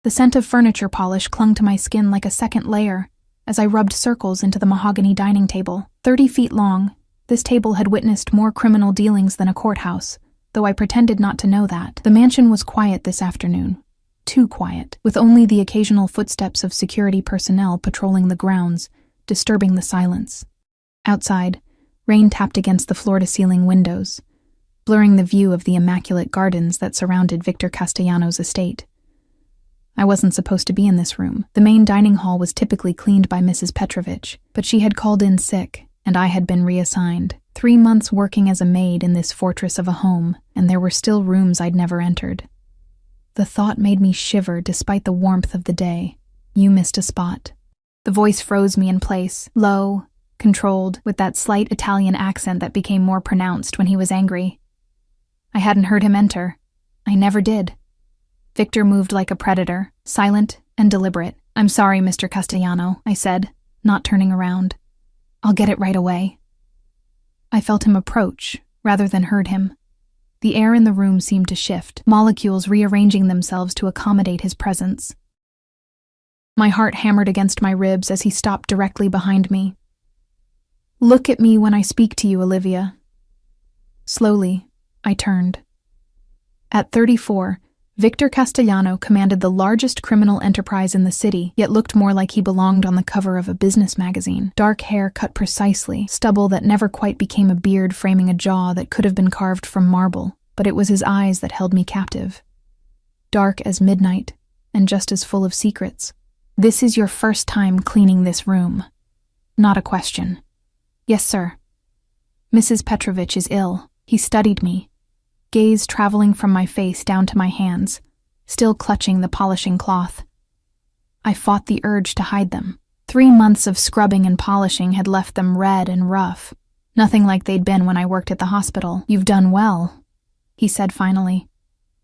The scent of furniture polish clung to my skin like a second layer as I rubbed circles into the mahogany dining table. 30 feet long, this table had witnessed more criminal dealings than a courthouse, though I pretended not to know that. The mansion was quiet this afternoon. Too quiet, with only the occasional footsteps of security personnel patrolling the grounds, disturbing the silence. Outside, rain tapped against the floor-to-ceiling windows, blurring the view of the immaculate gardens that surrounded Victor Castellano's estate. I wasn't supposed to be in this room. The main dining hall was typically cleaned by Mrs. Petrovich, but she had called in sick, and I had been reassigned. 3 months working as a maid in this fortress of a home, and there were still rooms I'd never entered. The thought made me shiver despite the warmth of the day. You missed a spot. The voice froze me in place, low, controlled, with that slight Italian accent that became more pronounced when he was angry. I hadn't heard him enter. I never did. Victor moved like a predator, silent and deliberate. "I'm sorry, Mr. Castellano," I said, not turning around. "I'll get it right away." I felt him approach, rather than heard him. The air in the room seemed to shift, molecules rearranging themselves to accommodate his presence. My heart hammered against my ribs as he stopped directly behind me. "Look at me when I speak to you, Olivia." Slowly, I turned. At 34, Victor Castellano commanded the largest criminal enterprise in the city, yet looked more like he belonged on the cover of a business magazine. Dark hair cut precisely, stubble that never quite became a beard framing a jaw that could have been carved from marble, but it was his eyes that held me captive. Dark as midnight, and just as full of secrets. "This is your first time cleaning this room." Not a question. "Yes, sir." "Mrs. Petrovich is ill." He studied me, gaze traveling from my face down to my hands, still clutching the polishing cloth. I fought the urge to hide them. 3 months of scrubbing and polishing had left them red and rough, nothing like they'd been when I worked at the hospital. "You've done well," he said finally.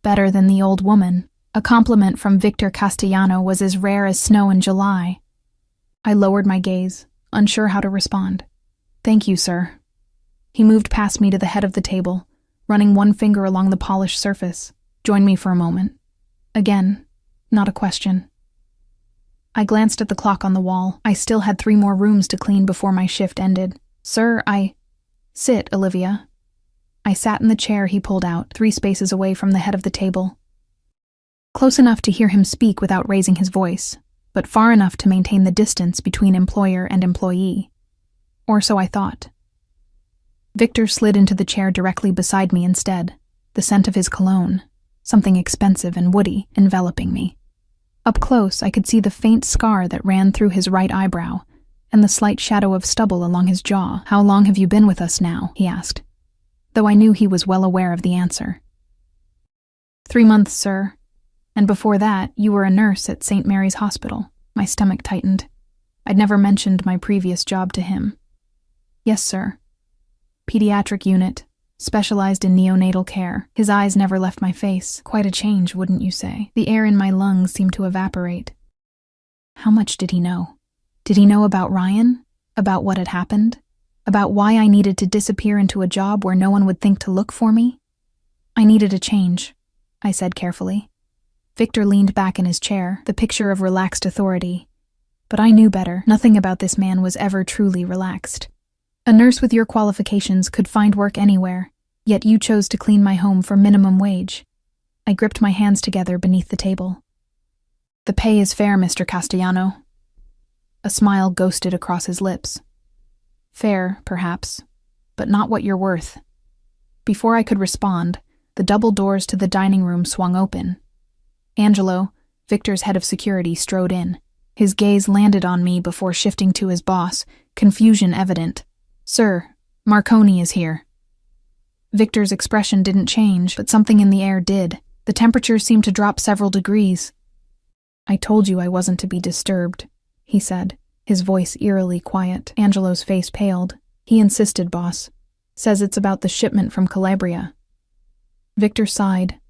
"Better than the old woman." A compliment from Victor Castellano was as rare as snow in July. I lowered my gaze, unsure how to respond. "Thank you, sir." He moved past me to the head of the table, running one finger along the polished surface. "Join me for a moment." Again, not a question. I glanced at the clock on the wall. I still had 3 more rooms to clean before my shift ended. "Sir, Sit, Olivia." I sat in the chair he pulled out, 3 spaces away from the head of the table. Close enough to hear him speak without raising his voice, but far enough to maintain the distance between employer and employee. Or so I thought. Victor slid into the chair directly beside me instead, the scent of his cologne, something expensive and woody, enveloping me. Up close, I could see the faint scar that ran through his right eyebrow, and the slight shadow of stubble along his jaw. "How long have you been with us now?" he asked, though I knew he was well aware of the answer. 3 months, sir. And before that, you were a nurse at St. Mary's Hospital." My stomach tightened. I'd never mentioned my previous job to him. "Yes, sir. Pediatric unit, specialized in neonatal care." His eyes never left my face. Quite a change, wouldn't you say? The air in my lungs seemed to evaporate. How much did he know? Did he know about Ryan? About what had happened? About why I needed to disappear into a job where no one would think to look for me? "I needed a change," I said carefully. Victor leaned back in his chair, the picture of relaxed authority. But I knew better. Nothing about this man was ever truly relaxed. "A nurse with your qualifications could find work anywhere, yet you chose to clean my home for minimum wage." I gripped my hands together beneath the table. "The pay is fair, Mr. Castellano." A smile ghosted across his lips. "Fair, perhaps, but not what you're worth." Before I could respond, the double doors to the dining room swung open. Angelo, Victor's head of security, strode in. His gaze landed on me before shifting to his boss, confusion evident. "Sir, Marconi is here." Victor's expression didn't change, but something in the air did. The temperature seemed to drop several degrees. "I told you I wasn't to be disturbed," he said, his voice eerily quiet. Angelo's face paled. "He insisted, boss. Says it's about the shipment from Calabria." Victor sighed,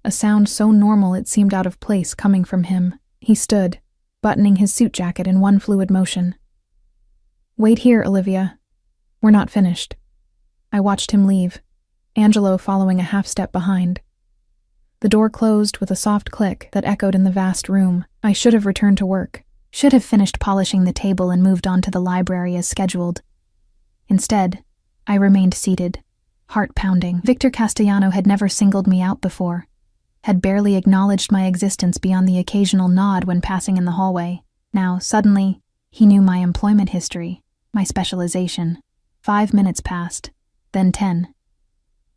a sound so normal it seemed out of place coming from him. He stood, buttoning his suit jacket in one fluid motion. "Wait here, Olivia. We're not finished." I watched him leave, Angelo following a half-step behind. The door closed with a soft click that echoed in the vast room. I should have returned to work, should have finished polishing the table and moved on to the library as scheduled. Instead, I remained seated, heart pounding. Victor Castellano had never singled me out before, had barely acknowledged my existence beyond the occasional nod when passing in the hallway. Now, suddenly, he knew my employment history, my specialization. 5 minutes passed, then 10.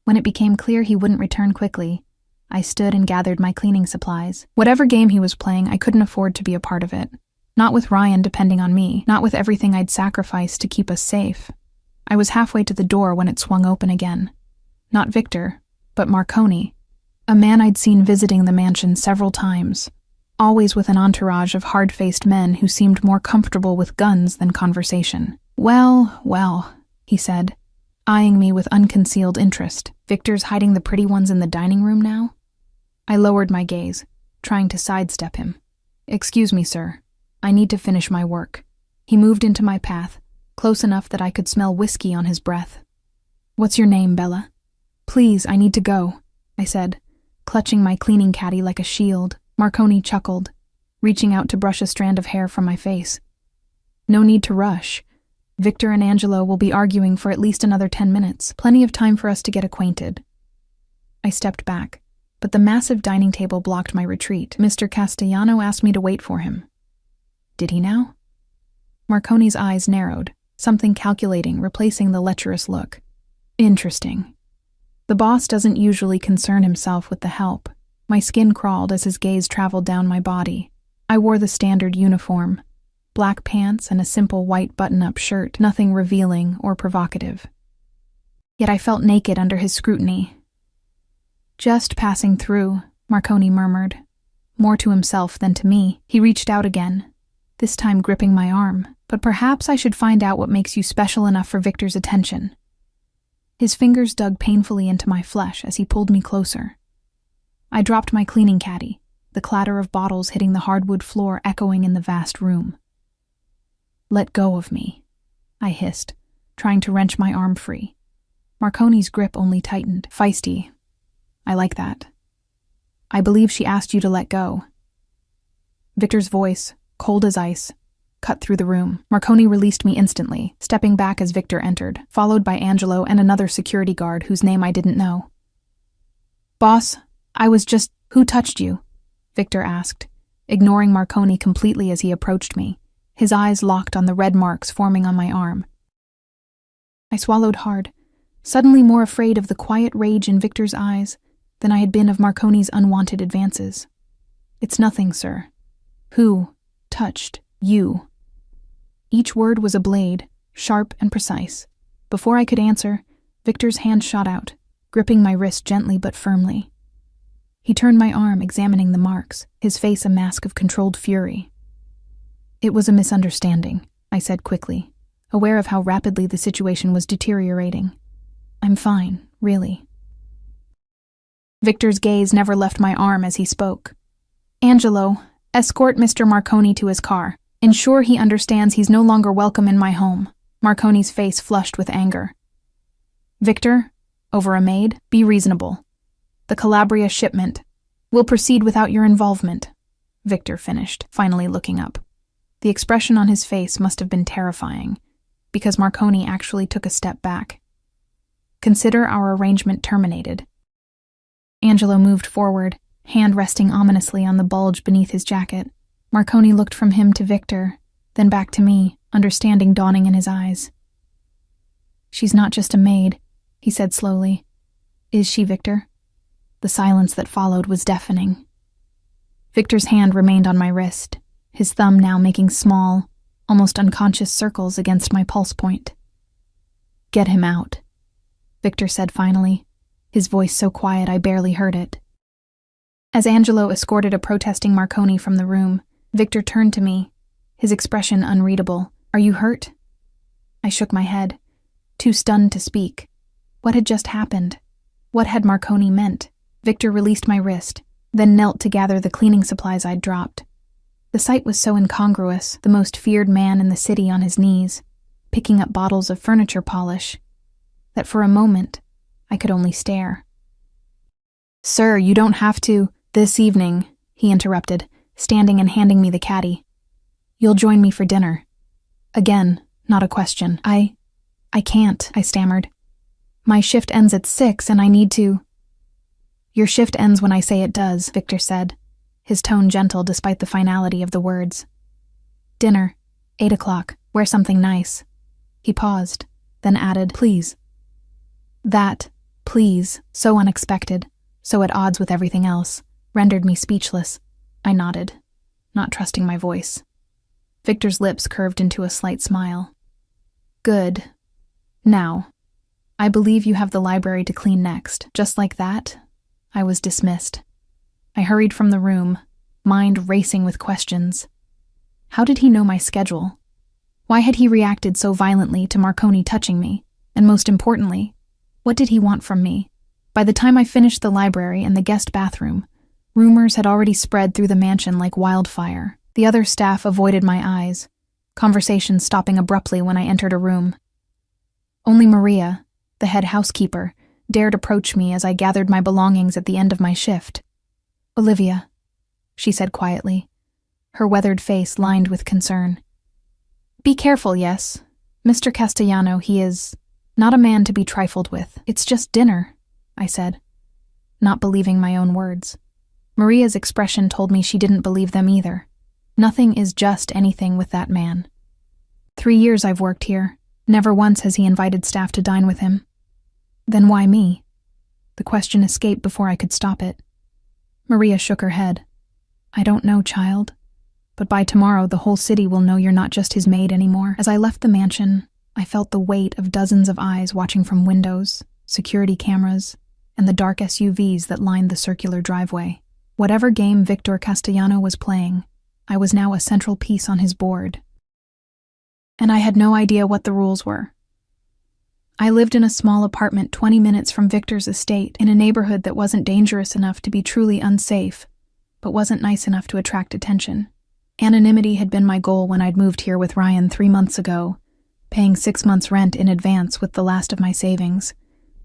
When it became clear he wouldn't return quickly, I stood and gathered my cleaning supplies. Whatever game he was playing, I couldn't afford to be a part of it. Not with Ryan depending on me, not with everything I'd sacrificed to keep us safe. I was halfway to the door when it swung open again. Not Victor, but Marconi, a man I'd seen visiting the mansion several times, always with an entourage of hard-faced men who seemed more comfortable with guns than conversation. Well, well, he said, eyeing me with unconcealed interest. Victor's hiding the pretty ones in the dining room now? I lowered my gaze, trying to sidestep him. Excuse me, sir. I need to finish my work. He moved into my path, close enough that I could smell whiskey on his breath. What's your name, Bella? Please, I need to go, I said, clutching my cleaning caddy like a shield. Marconi chuckled, reaching out to brush a strand of hair from my face. No need to rush. Victor and Angelo will be arguing for at least another 10 minutes, plenty of time for us to get acquainted. I stepped back, but the massive dining table blocked my retreat. Mr. Castellano asked me to wait for him. Did he now? Marconi's eyes narrowed, something calculating replacing the lecherous look. Interesting. The boss doesn't usually concern himself with the help. My skin crawled as his gaze traveled down my body. I wore the standard uniform, black pants and a simple white button-up shirt, nothing revealing or provocative. Yet I felt naked under his scrutiny. Just passing through, Marconi murmured, more to himself than to me. He reached out again, this time gripping my arm. But perhaps I should find out what makes you special enough for Victor's attention. His fingers dug painfully into my flesh as he pulled me closer. I dropped my cleaning caddy, the clatter of bottles hitting the hardwood floor echoing in the vast room. Let go of me, I hissed, trying to wrench my arm free. Marconi's grip only tightened. Feisty. I like that. I believe she asked you to let go. Victor's voice, cold as ice, cut through the room. Marconi released me instantly, stepping back as Victor entered, followed by Angelo and another security guard whose name I didn't know. Boss, I was just... Who touched you? Victor asked, ignoring Marconi completely as he approached me, his eyes locked on the red marks forming on my arm. I swallowed hard, suddenly more afraid of the quiet rage in Victor's eyes than I had been of Marconi's unwanted advances. It's nothing, sir. Who touched you? Each word was a blade, sharp and precise. Before I could answer, Victor's hand shot out, gripping my wrist gently but firmly. He turned my arm, examining the marks, his face a mask of controlled fury. It was a misunderstanding, I said quickly, aware of how rapidly the situation was deteriorating. I'm fine, really. Victor's gaze never left my arm as he spoke. Angelo, escort Mr. Marconi to his car. Ensure he understands he's no longer welcome in my home. Marconi's face flushed with anger. Victor, over a maid, be reasonable. The Calabria shipment will proceed without your involvement, Victor finished, finally looking up. The expression on his face must have been terrifying, because Marconi actually took a step back. Consider our arrangement terminated. Angelo moved forward, hand resting ominously on the bulge beneath his jacket. Marconi looked from him to Victor, then back to me, understanding dawning in his eyes. She's not just a maid, he said slowly. Is she, Victor? The silence that followed was deafening. Victor's hand remained on my wrist, his thumb now making small, almost unconscious circles against my pulse point. Get him out, Victor said finally, his voice so quiet I barely heard it. As Angelo escorted a protesting Marconi from the room, Victor turned to me, his expression unreadable. Are you hurt? I shook my head, too stunned to speak. What had just happened? What had Marconi meant? Victor released my wrist, then knelt to gather the cleaning supplies I'd dropped. The sight was so incongruous, the most feared man in the city on his knees, picking up bottles of furniture polish, that for a moment I could only stare. Sir, you don't have to. This evening, he interrupted, standing and handing me the caddy. You'll join me for dinner. Again, not a question. I can't, I stammered. My shift ends at 6 and I need to. Your shift ends when I say it does, Victor said, his tone gentle despite the finality of the words. Dinner, 8 o'clock, wear something nice. He paused, then added, please. That, please, so unexpected, so at odds with everything else, rendered me speechless. I nodded, not trusting my voice. Victor's lips curved into a slight smile. Good. Now, I believe you have the library to clean next. Just like that, I was dismissed. I hurried from the room, mind racing with questions. How did he know my schedule? Why had he reacted so violently to Marconi touching me? And most importantly, what did he want from me? By the time I finished the library and the guest bathroom, rumors had already spread through the mansion like wildfire. The other staff avoided my eyes, conversation stopping abruptly when I entered a room. Only Maria, the head housekeeper, dared approach me as I gathered my belongings at the end of my shift. Olivia, she said quietly, her weathered face lined with concern. Be careful, yes. Mr. Castellano, he is not a man to be trifled with. It's just dinner, I said, not believing my own words. Maria's expression told me she didn't believe them either. Nothing is just anything with that man. 3 years I've worked here. Never once has he invited staff to dine with him. Then why me? The question escaped before I could stop it. Maria shook her head. I don't know, child. But by tomorrow the whole city will know you're not just his maid anymore. As I left the mansion, I felt the weight of dozens of eyes watching from windows, security cameras, and the dark SUVs that lined the circular driveway. Whatever game Victor Castellano was playing, I was now a central piece on his board. And I had no idea what the rules were. I lived in a small apartment 20 minutes from Victor's estate, in a neighborhood that wasn't dangerous enough to be truly unsafe, but wasn't nice enough to attract attention. Anonymity had been my goal when I'd moved here with Ryan 3 months ago, paying 6 months' rent in advance with the last of my savings.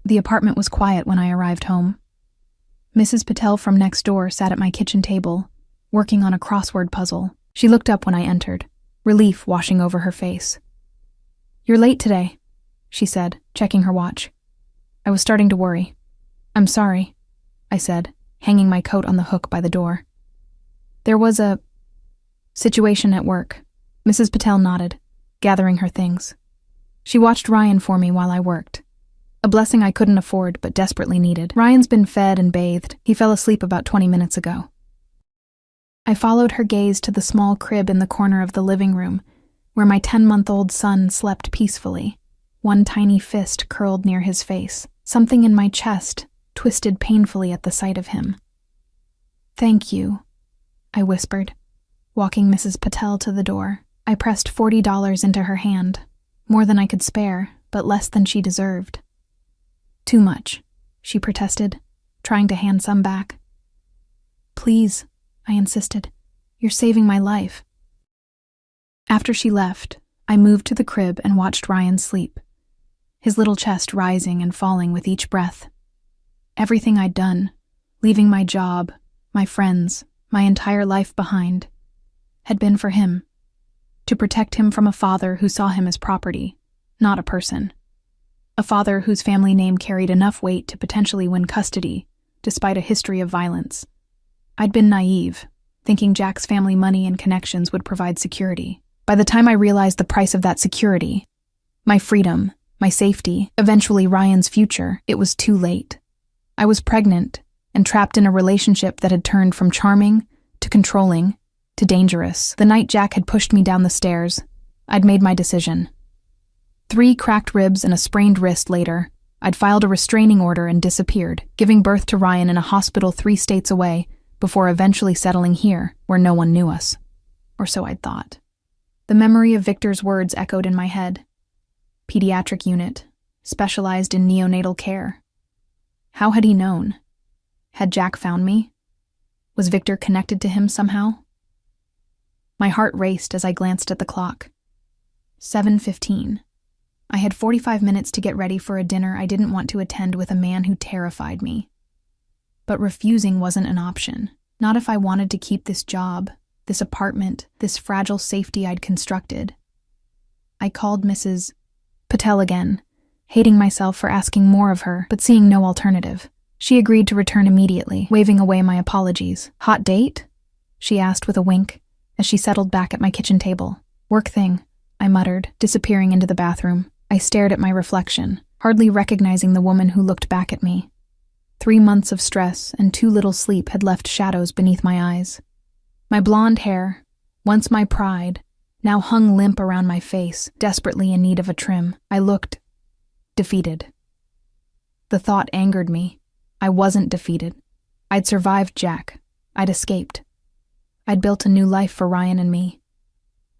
The apartment was quiet when I arrived home. Mrs. Patel from next door sat at my kitchen table, working on a crossword puzzle. She looked up when I entered, relief washing over her face. You're late today, she said, checking her watch. I was starting to worry. I'm sorry, I said, hanging my coat on the hook by the door. There was a situation at work. Mrs. Patel nodded, gathering her things. She watched Ryan for me while I worked. A blessing I couldn't afford but desperately needed. Ryan's been fed and bathed. He fell asleep about 20 minutes ago. I followed her gaze to the small crib in the corner of the living room, where my 10-month-old son slept peacefully, one tiny fist curled near his face. Something in my chest twisted painfully at the sight of him. Thank you, I whispered, walking Mrs. Patel to the door. I pressed $40 into her hand, more than I could spare, but less than she deserved. Too much, she protested, trying to hand some back. Please, I insisted. You're saving my life. After she left, I moved to the crib and watched Ryan sleep, his little chest rising and falling with each breath. Everything I'd done, leaving my job, my friends, my entire life behind, had been for him, to protect him from a father who saw him as property, not a person. A father whose family name carried enough weight to potentially win custody, despite a history of violence. I'd been naive, thinking Jack's family money and connections would provide security. By the time I realized the price of that security, my freedom, my safety, eventually Ryan's future, it was too late. I was pregnant and trapped in a relationship that had turned from charming to controlling to dangerous. The night Jack had pushed me down the stairs, I'd made my decision. 3 cracked ribs and a sprained wrist later, I'd filed a restraining order and disappeared, giving birth to Ryan in a hospital 3 states away before eventually settling here, where no one knew us. Or so I'd thought. The memory of Victor's words echoed in my head. Pediatric unit, specialized in neonatal care. How had he known? Had Jack found me? Was Victor connected to him somehow? My heart raced as I glanced at the clock. 7:15. I had 45 minutes to get ready for a dinner I didn't want to attend with a man who terrified me. But refusing wasn't an option. Not if I wanted to keep this job, this apartment, this fragile safety I'd constructed. I called Mrs. Patel again, hating myself for asking more of her, but seeing no alternative. She agreed to return immediately, waving away my apologies. "Hot date?" she asked with a wink, as she settled back at my kitchen table. "Work thing," I muttered, disappearing into the bathroom. I stared at my reflection, hardly recognizing the woman who looked back at me. 3 months of stress and too little sleep had left shadows beneath my eyes. My blonde hair, once my pride, now hung limp around my face, desperately in need of a trim. I looked defeated. The thought angered me. I wasn't defeated. I'd survived Jack. I'd escaped. I'd built a new life for Ryan and me.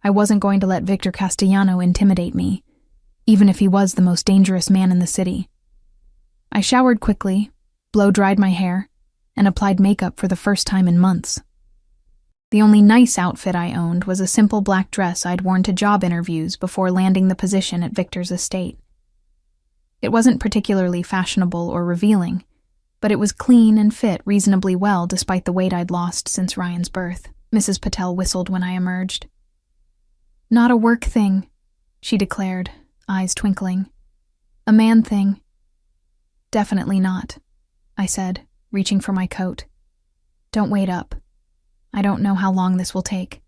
I wasn't going to let Victor Castellano intimidate me, even if he was the most dangerous man in the city. I showered quickly, blow-dried my hair, and applied makeup for the first time in months. The only nice outfit I owned was a simple black dress I'd worn to job interviews before landing the position at Victor's estate. It wasn't particularly fashionable or revealing, but it was clean and fit reasonably well despite the weight I'd lost since Ryan's birth. Mrs. Patel whistled when I emerged. "Not a work thing," she declared, eyes twinkling. "A man thing." "Definitely not," I said, reaching for my coat. "Don't wait up. I don't know how long this will take."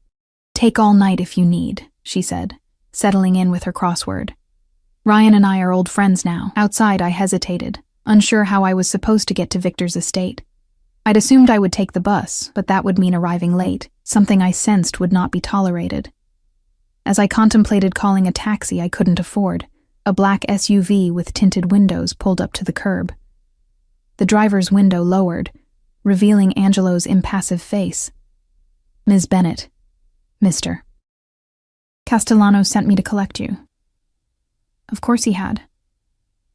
"Take all night if you need," she said, settling in with her crossword. "Ryan and I are old friends now." Outside, I hesitated, unsure how I was supposed to get to Victor's estate. I'd assumed I would take the bus, but that would mean arriving late, something I sensed would not be tolerated. As I contemplated calling a taxi I couldn't afford, a black SUV with tinted windows pulled up to the curb. The driver's window lowered, revealing Angelo's impassive face. "Ms. Bennett. Mr. Castellano sent me to collect you." Of course he had.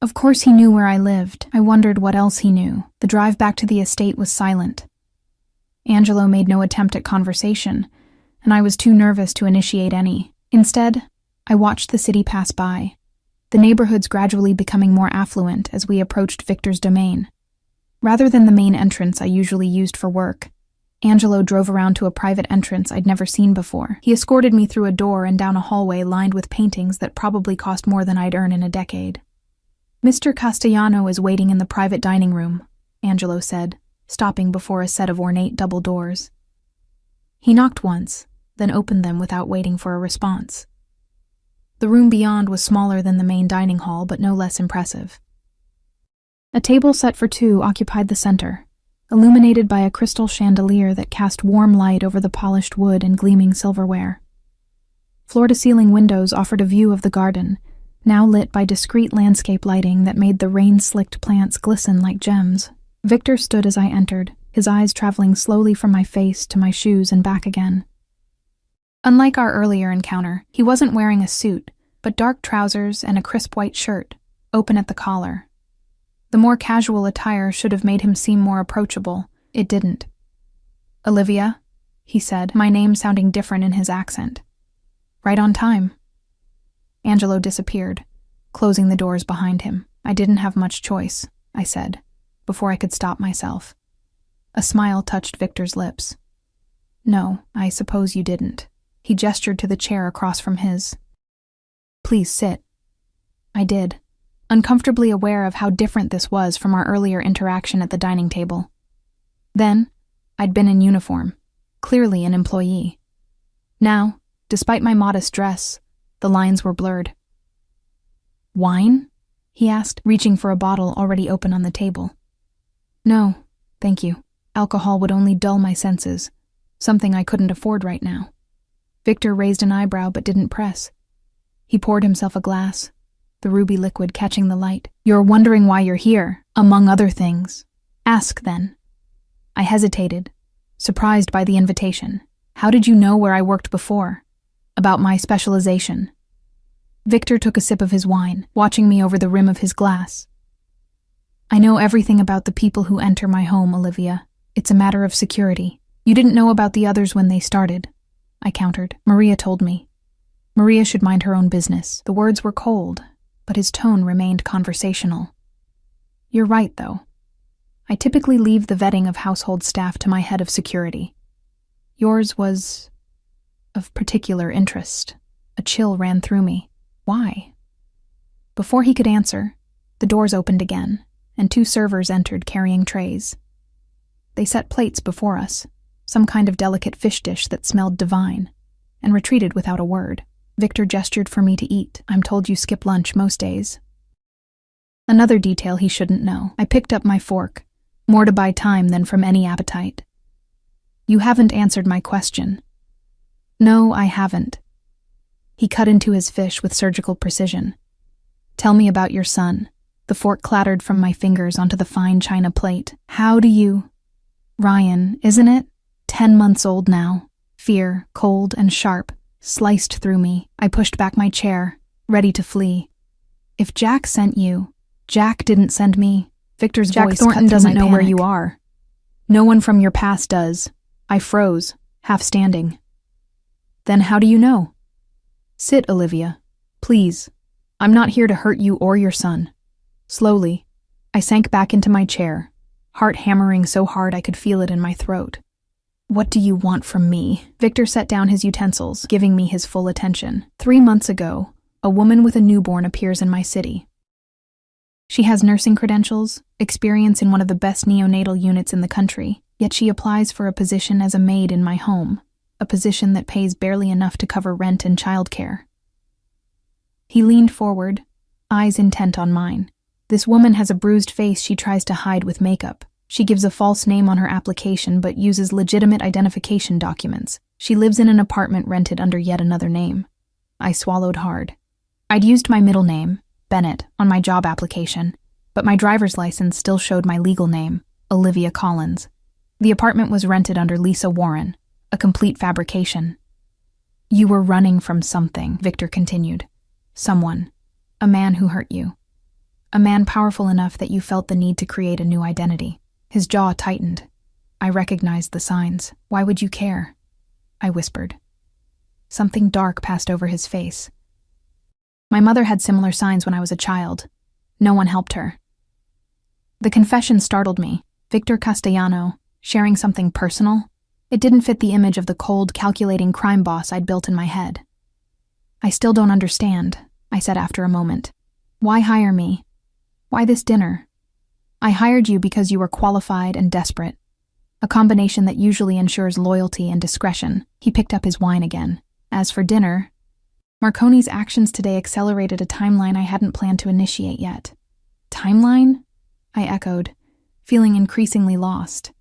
Of course he knew where I lived. I wondered what else he knew. The drive back to the estate was silent. Angelo made no attempt at conversation, and I was too nervous to initiate any. Instead, I watched the city pass by, the neighborhoods gradually becoming more affluent as we approached Victor's domain. Rather than the main entrance I usually used for work, Angelo drove around to a private entrance I'd never seen before. He escorted me through a door and down a hallway lined with paintings that probably cost more than I'd earn in a decade. "Mr. Castellano is waiting in the private dining room," Angelo said, stopping before a set of ornate double doors. He knocked once, then opened them without waiting for a response. The room beyond was smaller than the main dining hall, but no less impressive. A table set for two occupied the center, illuminated by a crystal chandelier that cast warm light over the polished wood and gleaming silverware. Floor-to-ceiling windows offered a view of the garden, now lit by discreet landscape lighting that made the rain-slicked plants glisten like gems. Victor stood as I entered, his eyes traveling slowly from my face to my shoes and back again. Unlike our earlier encounter, he wasn't wearing a suit, but dark trousers and a crisp white shirt, open at the collar. The more casual attire should have made him seem more approachable. It didn't. "Olivia," he said, my name sounding different in his accent. "Right on time." Angelo disappeared, closing the doors behind him. "I didn't have much choice," I said, before I could stop myself. A smile touched Victor's lips. "No, I suppose you didn't." He gestured to the chair across from his. "Please sit." I did, uncomfortably aware of how different this was from our earlier interaction at the dining table. Then, I'd been in uniform, clearly an employee. Now, despite my modest dress, the lines were blurred. "Wine?" he asked, reaching for a bottle already open on the table. "No, thank you. Alcohol would only dull my senses, something I couldn't afford right now." Victor raised an eyebrow but didn't press. He poured himself a glass, the ruby liquid catching the light. "You're wondering why you're here, among other things. Ask, then." I hesitated, surprised by the invitation. "How did you know where I worked before? About my specialization?" Victor took a sip of his wine, watching me over the rim of his glass. "I know everything about the people who enter my home, Olivia. It's a matter of security. You didn't know about the others when they started," I countered. "Maria told me. Maria should mind her own business." The words were cold, but his tone remained conversational. "You're right, though. I typically leave the vetting of household staff to my head of security. Yours was of particular interest. A chill ran through me. Why? Before he could answer, the doors opened again, and 2 servers entered carrying trays. They set plates before us, some kind of delicate fish dish that smelled divine, and retreated without a word. Victor gestured for me to eat. I'm told you skip lunch most days. Another detail he shouldn't know. I picked up my fork, more to buy time than from any appetite. You haven't answered my question. No, I haven't. He cut into his fish with surgical precision. Tell me about your son. The fork clattered from my fingers onto the fine china plate. How do you... Ryan, isn't it? 10 months old now. Fear, cold and sharp, sliced through me. I pushed back my chair, ready to flee. If Jack sent you... Jack didn't send me. Victor's Jack voice Thornton cut through doesn't my know where panic. you are. No one from your past does. I froze, half standing. Then how do you know? Sit, Olivia. Please. I'm not here to hurt you or your son. Slowly, I sank back into my chair, heart hammering so hard I could feel it in my throat. What do you want from me? Victor set down his utensils, giving me his full attention. 3 months ago, a woman with a newborn appears in my city. She has nursing credentials, experience in one of the best neonatal units in the country, yet she applies for a position as a maid in my home, a position that pays barely enough to cover rent and childcare. He leaned forward, eyes intent on mine. This woman has a bruised face she tries to hide with makeup. She gives a false name on her application but uses legitimate identification documents. She lives in an apartment rented under yet another name. I swallowed hard. I'd used my middle name, Bennett, on my job application, but my driver's license still showed my legal name, Olivia Collins. The apartment was rented under Lisa Warren, a complete fabrication. You were running from something, Victor continued. Someone. A man who hurt you. A man powerful enough that you felt the need to create a new identity. His jaw tightened. I recognized the signs. Why would you care? I whispered. Something dark passed over his face. My mother had similar signs when I was a child. No one helped her. The confession startled me. Victor Castellano, sharing something personal. It didn't fit the image of the cold, calculating crime boss I'd built in my head. I still don't understand, I said after a moment. Why hire me? Why this dinner? I hired you because you were qualified and desperate. A combination that usually ensures loyalty and discretion. He picked up his wine again. As for dinner, Marconi's actions today accelerated a timeline I hadn't planned to initiate yet. Timeline? I echoed, feeling increasingly lost.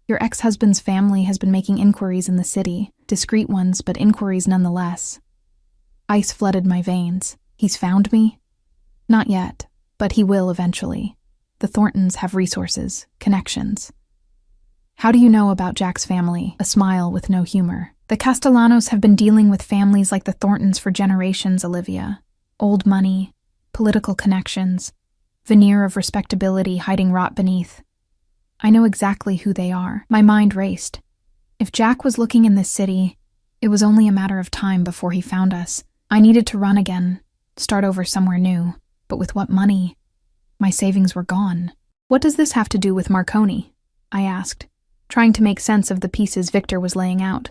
Your ex-husband's family has been making inquiries in the city, discreet ones, but inquiries nonetheless. Ice flooded my veins. He's found me? Not yet, but he will eventually. The Thorntons have resources, connections. How do you know about Jack's family? A smile with no humor. The Castellanos have been dealing with families like the Thorntons for generations, Olivia. Old money, political connections, veneer of respectability hiding rot beneath. I know exactly who they are. My mind raced. If Jack was looking in this city, it was only a matter of time before he found us. I needed to run again, start over somewhere new. But with what money? My savings were gone. What does this have to do with Marconi? I asked, trying to make sense of the pieces Victor was laying out.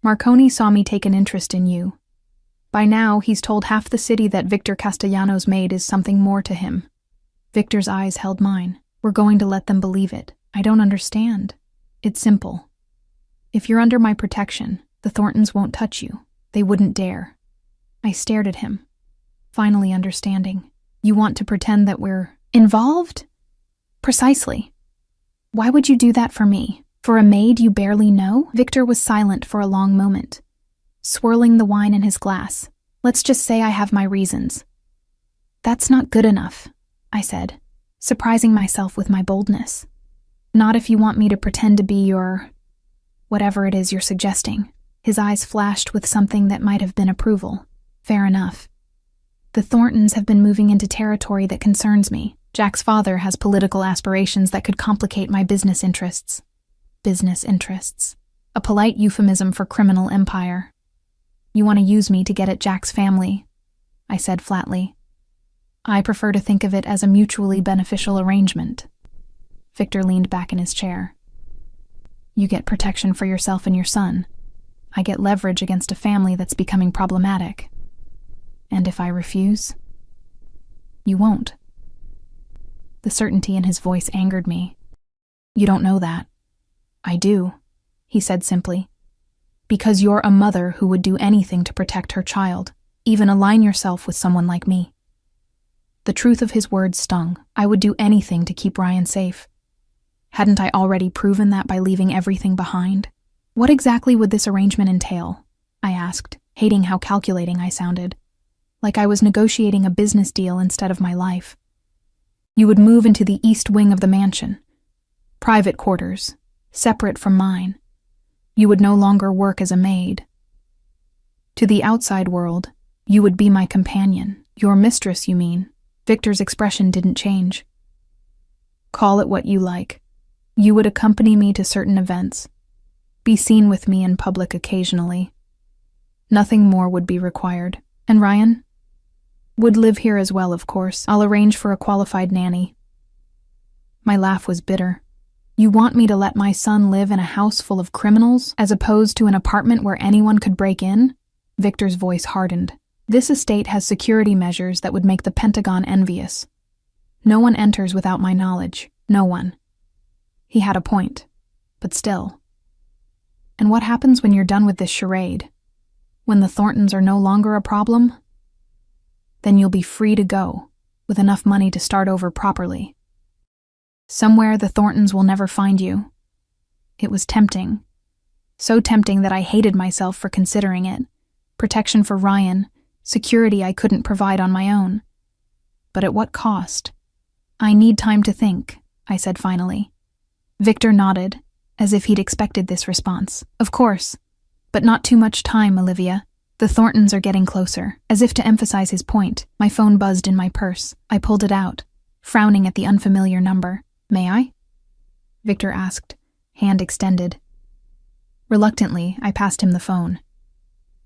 Marconi saw me take an interest in you. By now, he's told half the city that Victor Castellanos' maid is something more to him. Victor's eyes held mine. We're going to let them believe it. I don't understand. It's simple. If you're under my protection, the Thorntons won't touch you. They wouldn't dare. I stared at him, finally understanding. You want to pretend that we're involved? Precisely. Why would you do that for me? For a maid you barely know? Victor was silent for a long moment, swirling the wine in his glass. Let's just say I have my reasons. That's not good enough, I said, surprising myself with my boldness. Not if you want me to pretend to be your... whatever it is you're suggesting. His eyes flashed with something that might have been approval. Fair enough. The Thorntons have been moving into territory that concerns me. Jack's father has political aspirations that could complicate my business interests. Business interests. A polite euphemism for criminal empire. You want to use me to get at Jack's family, I said flatly. I prefer to think of it as a mutually beneficial arrangement. Victor leaned back in his chair. You get protection for yourself and your son. I get leverage against a family that's becoming problematic. And if I refuse, you won't. The certainty in his voice angered me. You don't know that. I do, he said simply. Because you're a mother who would do anything to protect her child, even align yourself with someone like me. The truth of his words stung. I would do anything to keep Ryan safe. Hadn't I already proven that by leaving everything behind? What exactly would this arrangement entail? I asked, hating how calculating I sounded. Like I was negotiating a business deal instead of my life. You would move into the east wing of the mansion. Private quarters, separate from mine. You would no longer work as a maid. To the outside world, you would be my companion. Your mistress, you mean? Victor's expression didn't change. Call it what you like. You would accompany me to certain events. Be seen with me in public occasionally. Nothing more would be required. And Ryan? Would live here as well, of course. I'll arrange for a qualified nanny. My laugh was bitter. You want me to let my son live in a house full of criminals, as opposed to an apartment where anyone could break in? Victor's voice hardened. This estate has security measures that would make the Pentagon envious. No one enters without my knowledge. No one. He had a point, but still. And what happens when you're done with this charade? When the Thorntons are no longer a problem? Then you'll be free to go, with enough money to start over properly. Somewhere the Thorntons will never find you. It was tempting. So tempting that I hated myself for considering it. Protection for Ryan, security I couldn't provide on my own. But at what cost? I need time to think, I said finally. Victor nodded, as if he'd expected this response. Of course. But not too much time, Olivia. The Thorntons are getting closer. As if to emphasize his point, my phone buzzed in my purse. I pulled it out, frowning at the unfamiliar number. May I? Victor asked, hand extended. Reluctantly, I passed him the phone.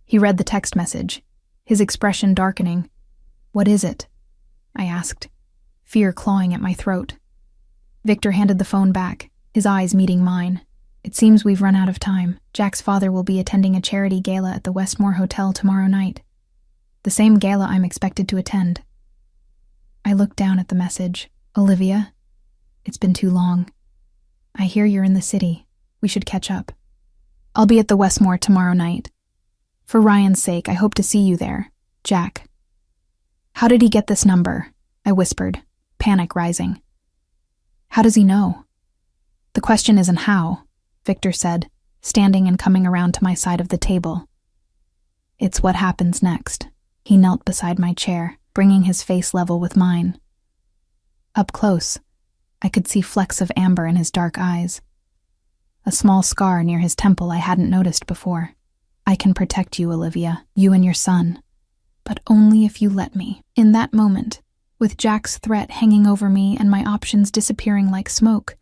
He read the text message, his expression darkening. What is it? I asked, fear clawing at my throat. Victor handed the phone back, his eyes meeting mine. It seems we've run out of time. Jack's father will be attending a charity gala at the Westmore Hotel tomorrow night. The same gala I'm expected to attend. I looked down at the message. Olivia, it's been too long. I hear you're in the city. We should catch up. I'll be at the Westmore tomorrow night. For Ryan's sake, I hope to see you there. Jack. How did he get this number? I whispered, panic rising. How does he know? The question isn't how, Victor said, standing and coming around to my side of the table. It's what happens next. He knelt beside my chair, bringing his face level with mine. Up close, I could see flecks of amber in his dark eyes. A small scar near his temple I hadn't noticed before. I can protect you, Olivia, you and your son. But only if you let me. In that moment, with Jack's threat hanging over me and my options disappearing like smoke,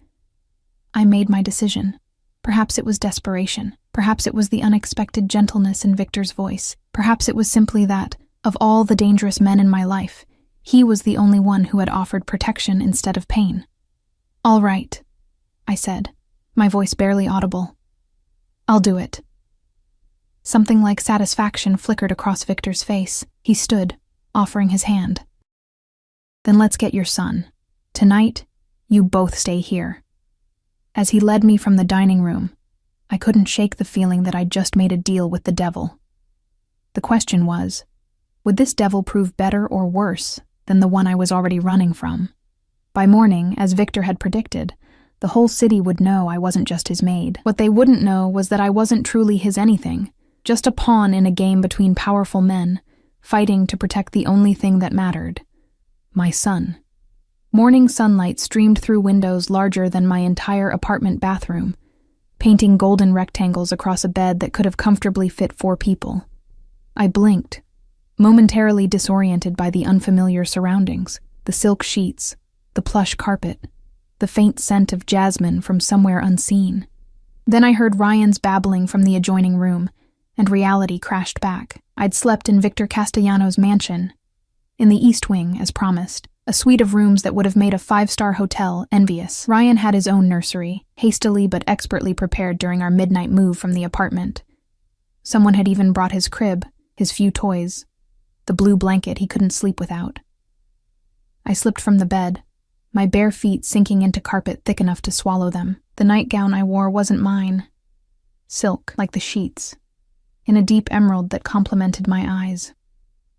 I made my decision. Perhaps it was desperation. Perhaps it was the unexpected gentleness in Victor's voice. Perhaps it was simply that, of all the dangerous men in my life, he was the only one who had offered protection instead of pain. All right, I said, my voice barely audible. I'll do it. Something like satisfaction flickered across Victor's face. He stood, offering his hand. Then let's get your son. Tonight, you both stay here. As he led me from the dining room, I couldn't shake the feeling that I'd just made a deal with the devil. The question was, would this devil prove better or worse than the one I was already running from? By morning, as Victor had predicted, the whole city would know I wasn't just his maid. What they wouldn't know was that I wasn't truly his anything, just a pawn in a game between powerful men, fighting to protect the only thing that mattered, my son. Morning sunlight streamed through windows larger than my entire apartment bathroom, painting golden rectangles across a bed that could have comfortably fit 4 people. I blinked, momentarily disoriented by the unfamiliar surroundings, the silk sheets, the plush carpet, the faint scent of jasmine from somewhere unseen. Then I heard Ryan's babbling from the adjoining room, and reality crashed back. I'd slept in Victor Castellano's mansion, in the East Wing, as promised. a suite of rooms that would have made a five-star hotel envious. Ryan had his own nursery, hastily but expertly prepared during our midnight move from the apartment. Someone had even brought his crib, his few toys, the blue blanket he couldn't sleep without. I slipped from the bed, my bare feet sinking into carpet thick enough to swallow them. The nightgown I wore wasn't mine. Silk, like the sheets, in a deep emerald that complemented my eyes.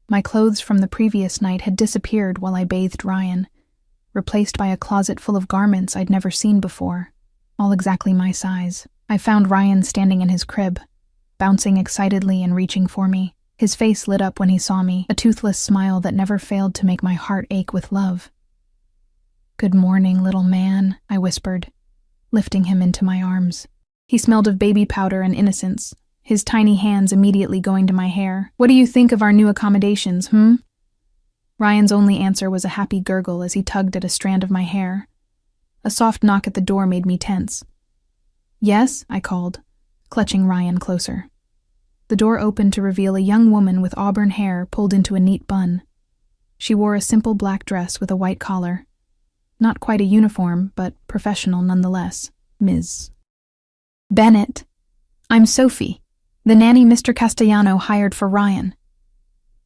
My clothes from the previous night had disappeared while I bathed Ryan, replaced by a closet full of garments I'd never seen before, all exactly my size. I found Ryan standing in his crib, bouncing excitedly and reaching for me. His face lit up when he saw me, a toothless smile that never failed to make my heart ache with love. "Good morning, little man," I whispered, lifting him into my arms. He smelled of baby powder and innocence, his tiny hands immediately going to my hair. "What do you think of our new accommodations, Ryan's only answer was a happy gurgle as he tugged at a strand of my hair. A soft knock at the door made me tense. "Yes?" I called, clutching Ryan closer. The door opened to reveal a young woman with auburn hair pulled into a neat bun. She wore a simple black dress with a white collar. Not quite a uniform, but professional nonetheless. "Ms. Bennett. I'm Sophie, the nanny Mr. Castellano hired for Ryan."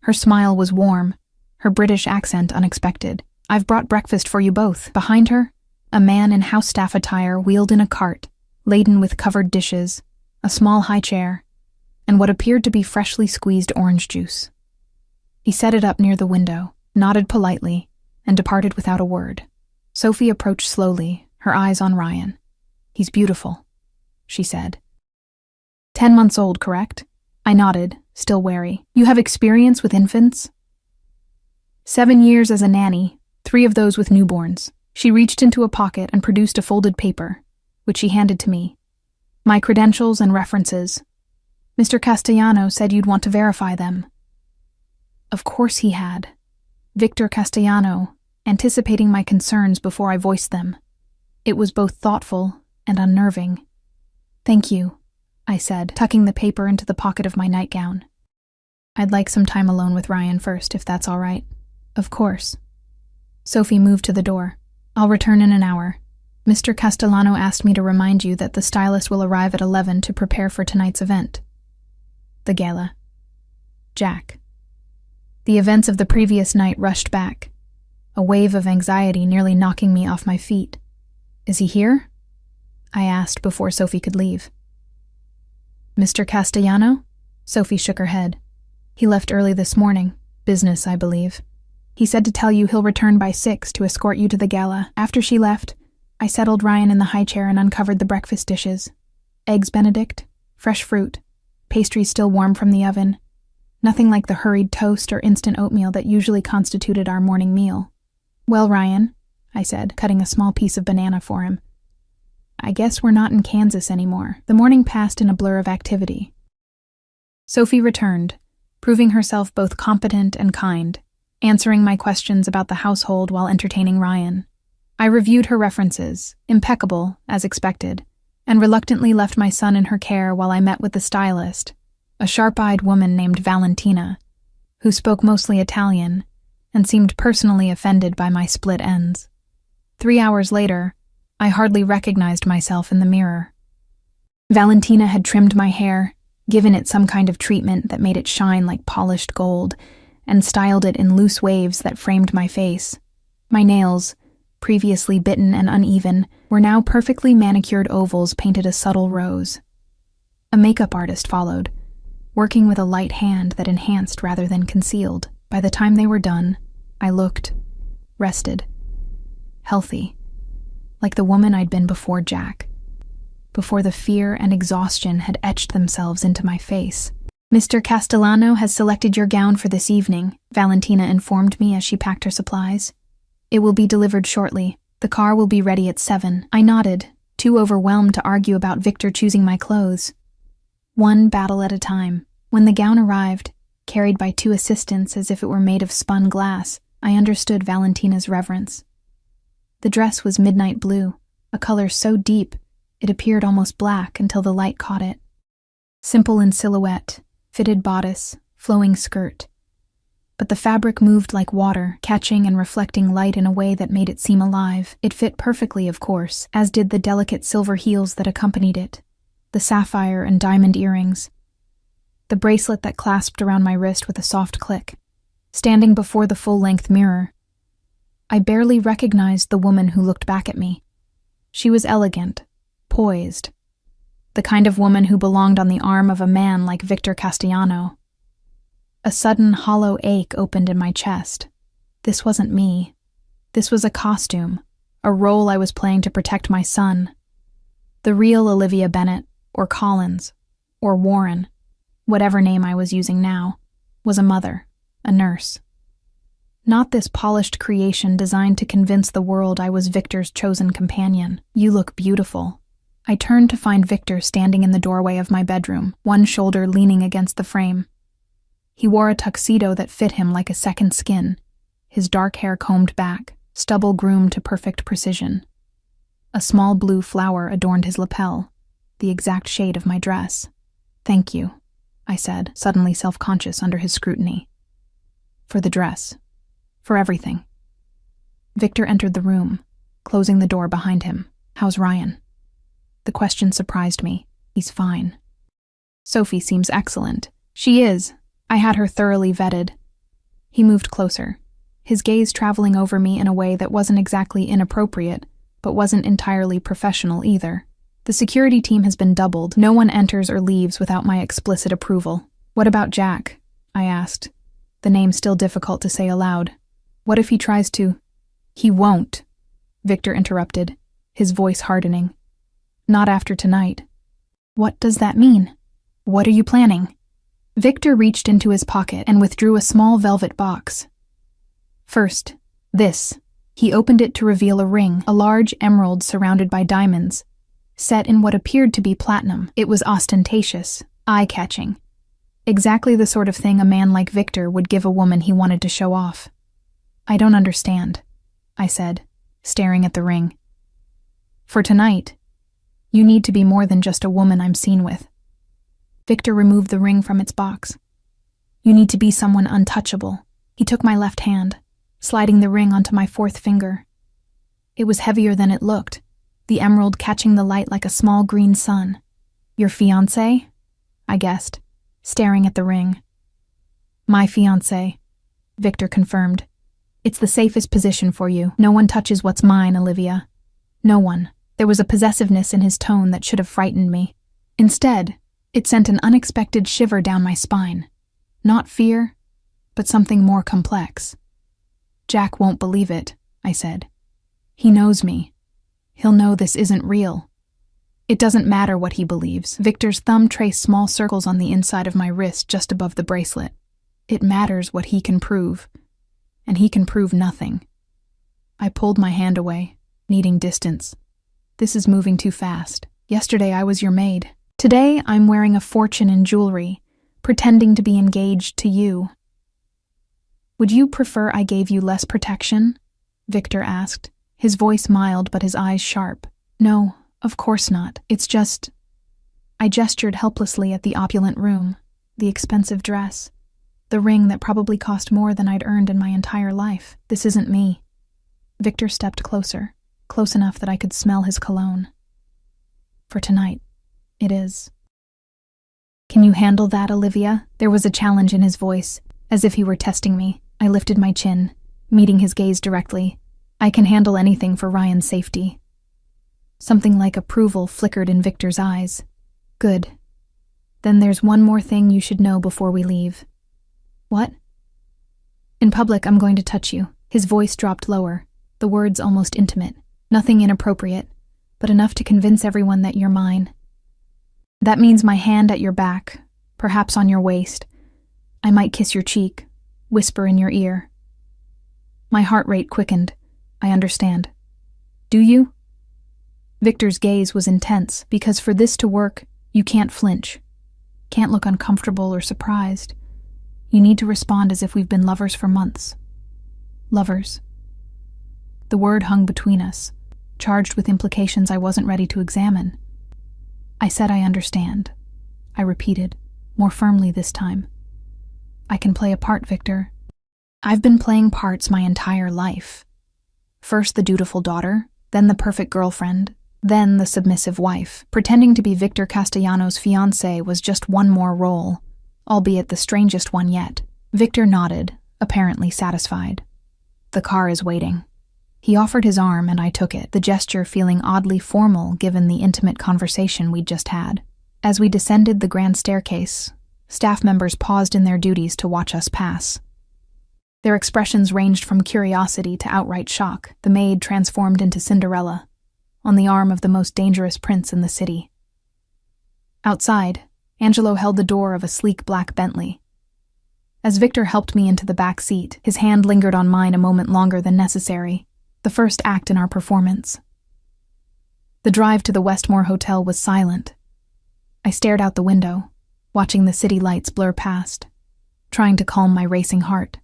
Her smile was warm, her British accent unexpected. "I've brought breakfast for you both." Behind her, a man in house staff attire wheeled in a cart, laden with covered dishes, a small high chair, and what appeared to be freshly squeezed orange juice. He set it up near the window, nodded politely, and departed without a word. Sophie approached slowly, her eyes on Ryan. "He's beautiful," she said. 10 months old, correct?" I nodded, still wary. "You have experience with infants?" 7 years as a nanny, 3 of those with newborns. She reached into a pocket and produced a folded paper, which she handed to me. "My credentials and references. Mr. Castellano said you'd want to verify them." Of course he had. Victor Castellano, anticipating my concerns before I voiced them. It was both thoughtful and unnerving. "Thank you," I said, tucking the paper into the pocket of my nightgown. "I'd like some time alone with Ryan first, if that's all right." "Of course." Sophie moved to the door. "I'll return in an hour. Mr. Castellano asked me to remind you that the stylist will arrive at 11 to prepare for tonight's event. The gala. Jack." The events of the previous night rushed back, a wave of anxiety nearly knocking me off my feet. "Is he here?" I asked before Sophie could leave. "Mr. Castellano?" Sophie shook her head. "He left early this morning. Business, I believe. He said to tell you he'll return by 6 to escort you to the gala." After she left, I settled Ryan in the high chair and uncovered the breakfast dishes. Eggs Benedict, fresh fruit, pastries still warm from the oven. Nothing like the hurried toast or instant oatmeal that usually constituted our morning meal. "Well, Ryan," I said, cutting a small piece of banana for him, "I guess we're not in Kansas anymore." The morning passed in a blur of activity. Sophie returned, proving herself both competent and kind, answering my questions about the household while entertaining Ryan. I reviewed her references, impeccable, as expected, and reluctantly left my son in her care while I met with the stylist, a sharp-eyed woman named Valentina, who spoke mostly Italian and seemed personally offended by my split ends. 3 hours later, I hardly recognized myself in the mirror. Valentina had trimmed my hair, given it some kind of treatment that made it shine like polished gold, and styled it in loose waves that framed my face. My nails, previously bitten and uneven, were now perfectly manicured ovals painted a subtle rose. A makeup artist followed, working with a light hand that enhanced rather than concealed. By the time they were done, I looked rested, healthy, like the woman I'd been before Jack, before the fear and exhaustion had etched themselves into my face. "Mr. Castellano has selected your gown for this evening," Valentina informed me as she packed her supplies. "It will be delivered shortly. The car will be ready at 7. I nodded, too overwhelmed to argue about Victor choosing my clothes. One battle at a time. When the gown arrived, carried by 2 assistants as if it were made of spun glass, I understood Valentina's reverence. The dress was midnight blue, a color so deep it appeared almost black until the light caught it. Simple in silhouette, fitted bodice, flowing skirt. but the fabric moved like water, catching and reflecting light in a way that made it seem alive. It fit perfectly, of course, as did the delicate silver heels that accompanied it, the sapphire and diamond earrings, the bracelet that clasped around my wrist with a soft click. Standing before the full-length mirror, I barely recognized the woman who looked back at me. She was elegant, poised, the kind of woman who belonged on the arm of a man like Victor Castellano. A sudden hollow ache opened in my chest. This wasn't me. This was a costume, a role I was playing to protect my son. The real Olivia Bennett, or Collins, or Warren, whatever name I was using now, was a mother, a nurse. Not this polished creation designed to convince the world I was Victor's chosen companion. "You look beautiful." I turned to find Victor standing in the doorway of my bedroom, one shoulder leaning against the frame. He wore a tuxedo that fit him like a second skin, his dark hair combed back, stubble groomed to perfect precision. A small blue flower adorned his lapel, the exact shade of my dress. "Thank you," I said, suddenly self-conscious under his scrutiny. "For the dress. For everything." Victor entered the room, closing the door behind him. "How's Ryan?" The question surprised me. "He's fine." "Sophie seems excellent." "She is. I had her thoroughly vetted." He moved closer, his gaze traveling over me in a way that wasn't exactly inappropriate, but wasn't entirely professional either. "The security team has been doubled. No one enters or leaves without my explicit approval." "What about Jack?" I asked, the name still difficult to say aloud. "What if he tries to—" "He won't," Victor interrupted, his voice hardening. "Not after tonight." "What does that mean? What are you planning?" Victor reached into his pocket and withdrew a small velvet box. "First, this." He opened it to reveal a ring, a large emerald surrounded by diamonds, set in what appeared to be platinum. It was ostentatious, eye-catching. Exactly the sort of thing a man like Victor would give a woman he wanted to show off. "I don't understand," I said, staring at the ring. "For tonight, you need to be more than just a woman I'm seen with." Victor removed the ring from its box. "You need to be someone untouchable." He took my left hand, sliding the ring onto my fourth finger. It was heavier than it looked, the emerald catching the light like a small green sun. "Your fiancé?" I guessed, staring at the ring. "My fiancé," Victor confirmed. "It's the safest position for you. No one touches what's mine, Olivia. No one." There was a possessiveness in his tone that should have frightened me. Instead, it sent an unexpected shiver down my spine. Not fear, but something more complex. "Jack won't believe it," I said. "He knows me. He'll know this isn't real." "It doesn't matter what he believes." Victor's thumb traced small circles on the inside of my wrist just above the bracelet. "It matters what he can prove. And he can prove nothing." I pulled my hand away, needing distance. "This is moving too fast. Yesterday I was your maid. Today I'm wearing a fortune in jewelry, pretending to be engaged to you." "Would you prefer I gave you less protection?" Victor asked, his voice mild but his eyes sharp. "No, of course not. It's just—" I gestured helplessly at the opulent room, the expensive dress, the ring that probably cost more than I'd earned in my entire life. "This isn't me." Victor stepped closer, close enough that I could smell his cologne. "For tonight, it is." "Can you handle that, Olivia?" There was a challenge in his voice, as if he were testing me. I lifted my chin, meeting his gaze directly. "I can handle anything for Ryan's safety." Something like approval flickered in Victor's eyes. "Good. Then there's one more thing you should know before we leave." "What?" "In public, I'm going to touch you." His voice dropped lower, the words almost intimate. "Nothing inappropriate, but enough to convince everyone that you're mine. That means my hand at your back, perhaps on your waist. I might kiss your cheek, whisper in your ear." My heart rate quickened. "I understand." "Do you?" Victor's gaze was intense, because for this to work, you can't flinch. Can't look uncomfortable or surprised. You need to respond as if we've been lovers for months. Lovers. The word hung between us, charged with implications I wasn't ready to examine. "I said I understand," I repeated, more firmly this time. "I can play a part, Victor, I've been playing parts my entire life. First the dutiful daughter, then the perfect girlfriend, then the submissive wife. Pretending to be Victor Castellanos' fiancée was just one more role, albeit the strangest one yet. Victor nodded, apparently satisfied. The car is waiting. He offered his arm and I took it, the gesture feeling oddly formal given the intimate conversation we'd just had. As we descended the grand staircase, staff members paused in their duties to watch us pass. Their expressions ranged from curiosity to outright shock. The maid transformed into Cinderella, on the arm of the most dangerous prince in the city. Outside, Angelo held the door of a sleek black Bentley. As Victor helped me into the back seat, his hand lingered on mine a moment longer than necessary, the first act in our performance. The drive to the Westmore Hotel was silent. I stared out the window, watching the city lights blur past, trying to calm my racing heart.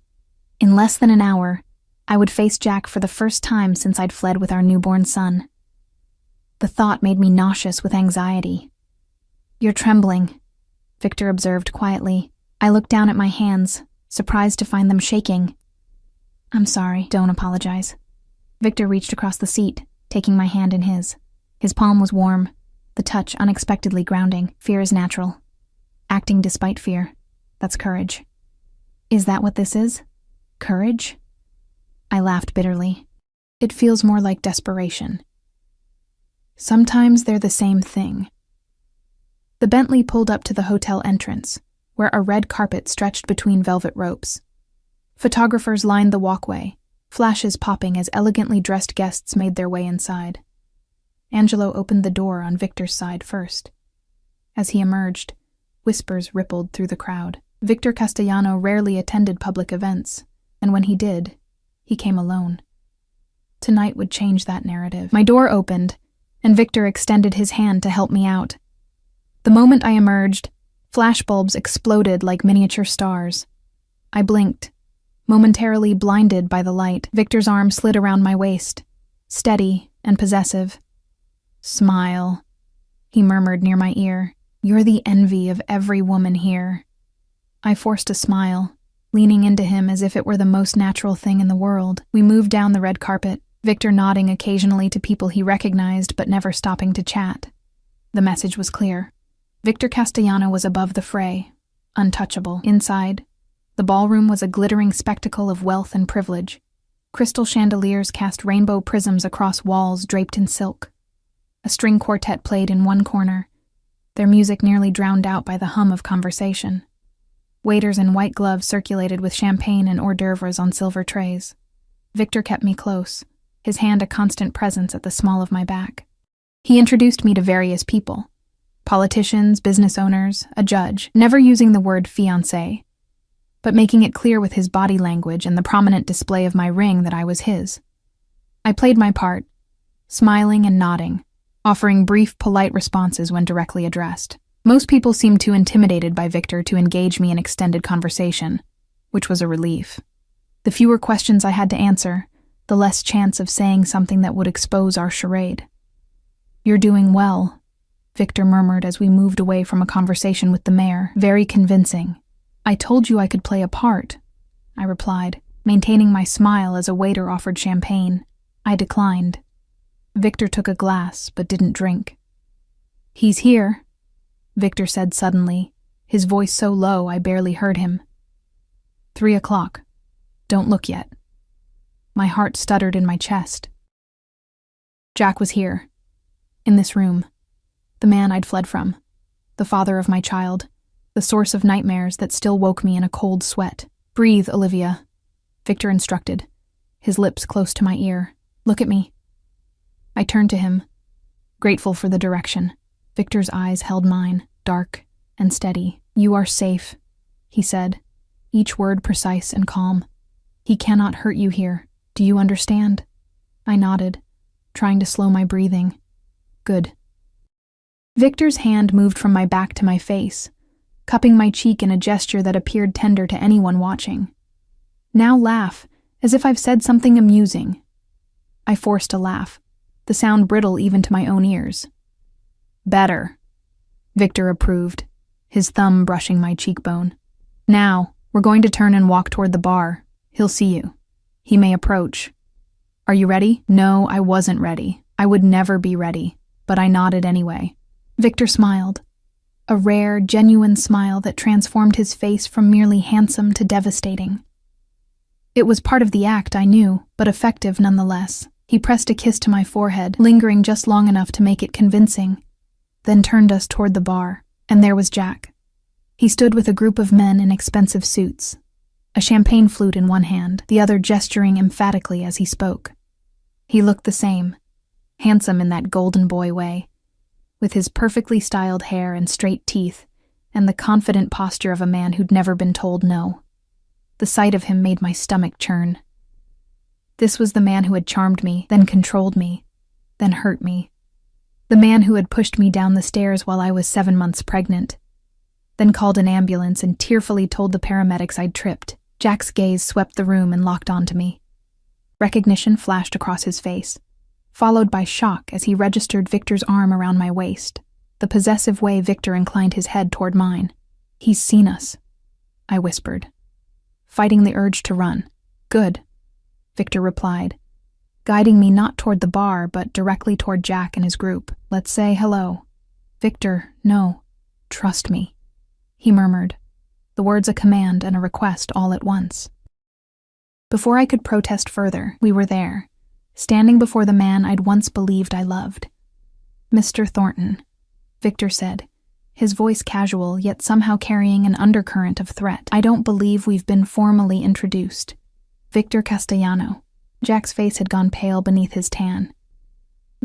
In less than an hour, I would face Jack for the first time since I'd fled with our newborn son. The thought made me nauseous with anxiety. "You're trembling," Victor observed quietly. I looked down at my hands, surprised to find them shaking. "I'm sorry, don't apologize." Victor reached across the seat, taking my hand in his. His palm was warm, the touch unexpectedly grounding. Fear is natural. Acting despite fear, that's courage. Is that what this is? Courage? I laughed bitterly. It feels more like desperation. Sometimes they're the same thing. The Bentley pulled up to the hotel entrance, where a red carpet stretched between velvet ropes. Photographers lined the walkway, flashes popping as elegantly dressed guests made their way inside. Angelo opened the door on Victor's side first. As he emerged, whispers rippled through the crowd. Victor Castellano rarely attended public events, and when he did, he came alone. Tonight would change that narrative. My door opened, and Victor extended his hand to help me out. The moment I emerged, flashbulbs exploded like miniature stars. I blinked, momentarily blinded by the light. Victor's arm slid around my waist, steady and possessive. "Smile," he murmured near my ear. "You're the envy of every woman here." I forced a smile, leaning into him as if it were the most natural thing in the world. We moved down the red carpet, Victor nodding occasionally to people he recognized but never stopping to chat. The message was clear. Victor Castellano was above the fray, untouchable. Inside, the ballroom was a glittering spectacle of wealth and privilege. Crystal chandeliers cast rainbow prisms across walls draped in silk. A string quartet played in one corner, their music nearly drowned out by the hum of conversation. Waiters in white gloves circulated with champagne and hors d'oeuvres on silver trays. Victor kept me close, his hand a constant presence at the small of my back. He introduced me to various people. Politicians, business owners, a judge, never using the word fiancé, but making it clear with his body language and the prominent display of my ring that I was his. I played my part, smiling and nodding, offering brief, polite responses when directly addressed. Most people seemed too intimidated by Victor to engage me in extended conversation, which was a relief. The fewer questions I had to answer, the less chance of saying something that would expose our charade. "You're doing well," Victor murmured as we moved away from a conversation with the mayor. "Very convincing." "I told you I could play a part," I replied, maintaining my smile as a waiter offered champagne. I declined. Victor took a glass, but didn't drink. "He's here," Victor said suddenly, his voice so low I barely heard him. 3:00. Don't look yet. My heart stuttered in my chest. Jack was here, in this room. The man I'd fled from, the father of my child, the source of nightmares that still woke me in a cold sweat. "Breathe, Olivia," Victor instructed, his lips close to my ear. "Look at me." I turned to him, grateful for the direction. Victor's eyes held mine, dark and steady. "You are safe," he said, each word precise and calm. "He cannot hurt you here. Do you understand?" I nodded, trying to slow my breathing. "Good." Victor's hand moved from my back to my face, cupping my cheek in a gesture that appeared tender to anyone watching. "Now laugh, as if I've said something amusing." I forced a laugh, the sound brittle even to my own ears. "Better," Victor approved, his thumb brushing my cheekbone. "Now, we're going to turn and walk toward the bar. He'll see you. He may approach. Are you ready? No, I wasn't ready. I would never be ready, but I nodded anyway. Victor smiled. A rare, genuine smile that transformed his face from merely handsome to devastating. It was part of the act, I knew, but effective nonetheless. He pressed a kiss to my forehead, lingering just long enough to make it convincing, then turned us toward the bar, and there was Jack. He stood with a group of men in expensive suits, a champagne flute in one hand, the other gesturing emphatically as he spoke. He looked the same, handsome in that golden boy way, with his perfectly styled hair and straight teeth, and the confident posture of a man who'd never been told no. The sight of him made my stomach churn. This was the man who had charmed me, then controlled me, then hurt me. The man who had pushed me down the stairs while I was 7 months pregnant, then called an ambulance and tearfully told the paramedics I'd tripped. Jack's gaze swept the room and locked onto me. Recognition flashed across his face, followed by shock as he registered Victor's arm around my waist, the possessive way Victor inclined his head toward mine. He's seen us, I whispered, fighting the urge to run. Good, Victor replied, guiding me not toward the bar but directly toward Jack and his group. Let's say hello. Victor, no, trust me, he murmured, the words a command and a request all at once. Before I could protest further, we were there, standing before the man I'd once believed I loved. Mr. Thornton, Victor said, his voice casual yet somehow carrying an undercurrent of threat. I don't believe we've been formally introduced. Victor Castellano. Jack's face had gone pale beneath his tan.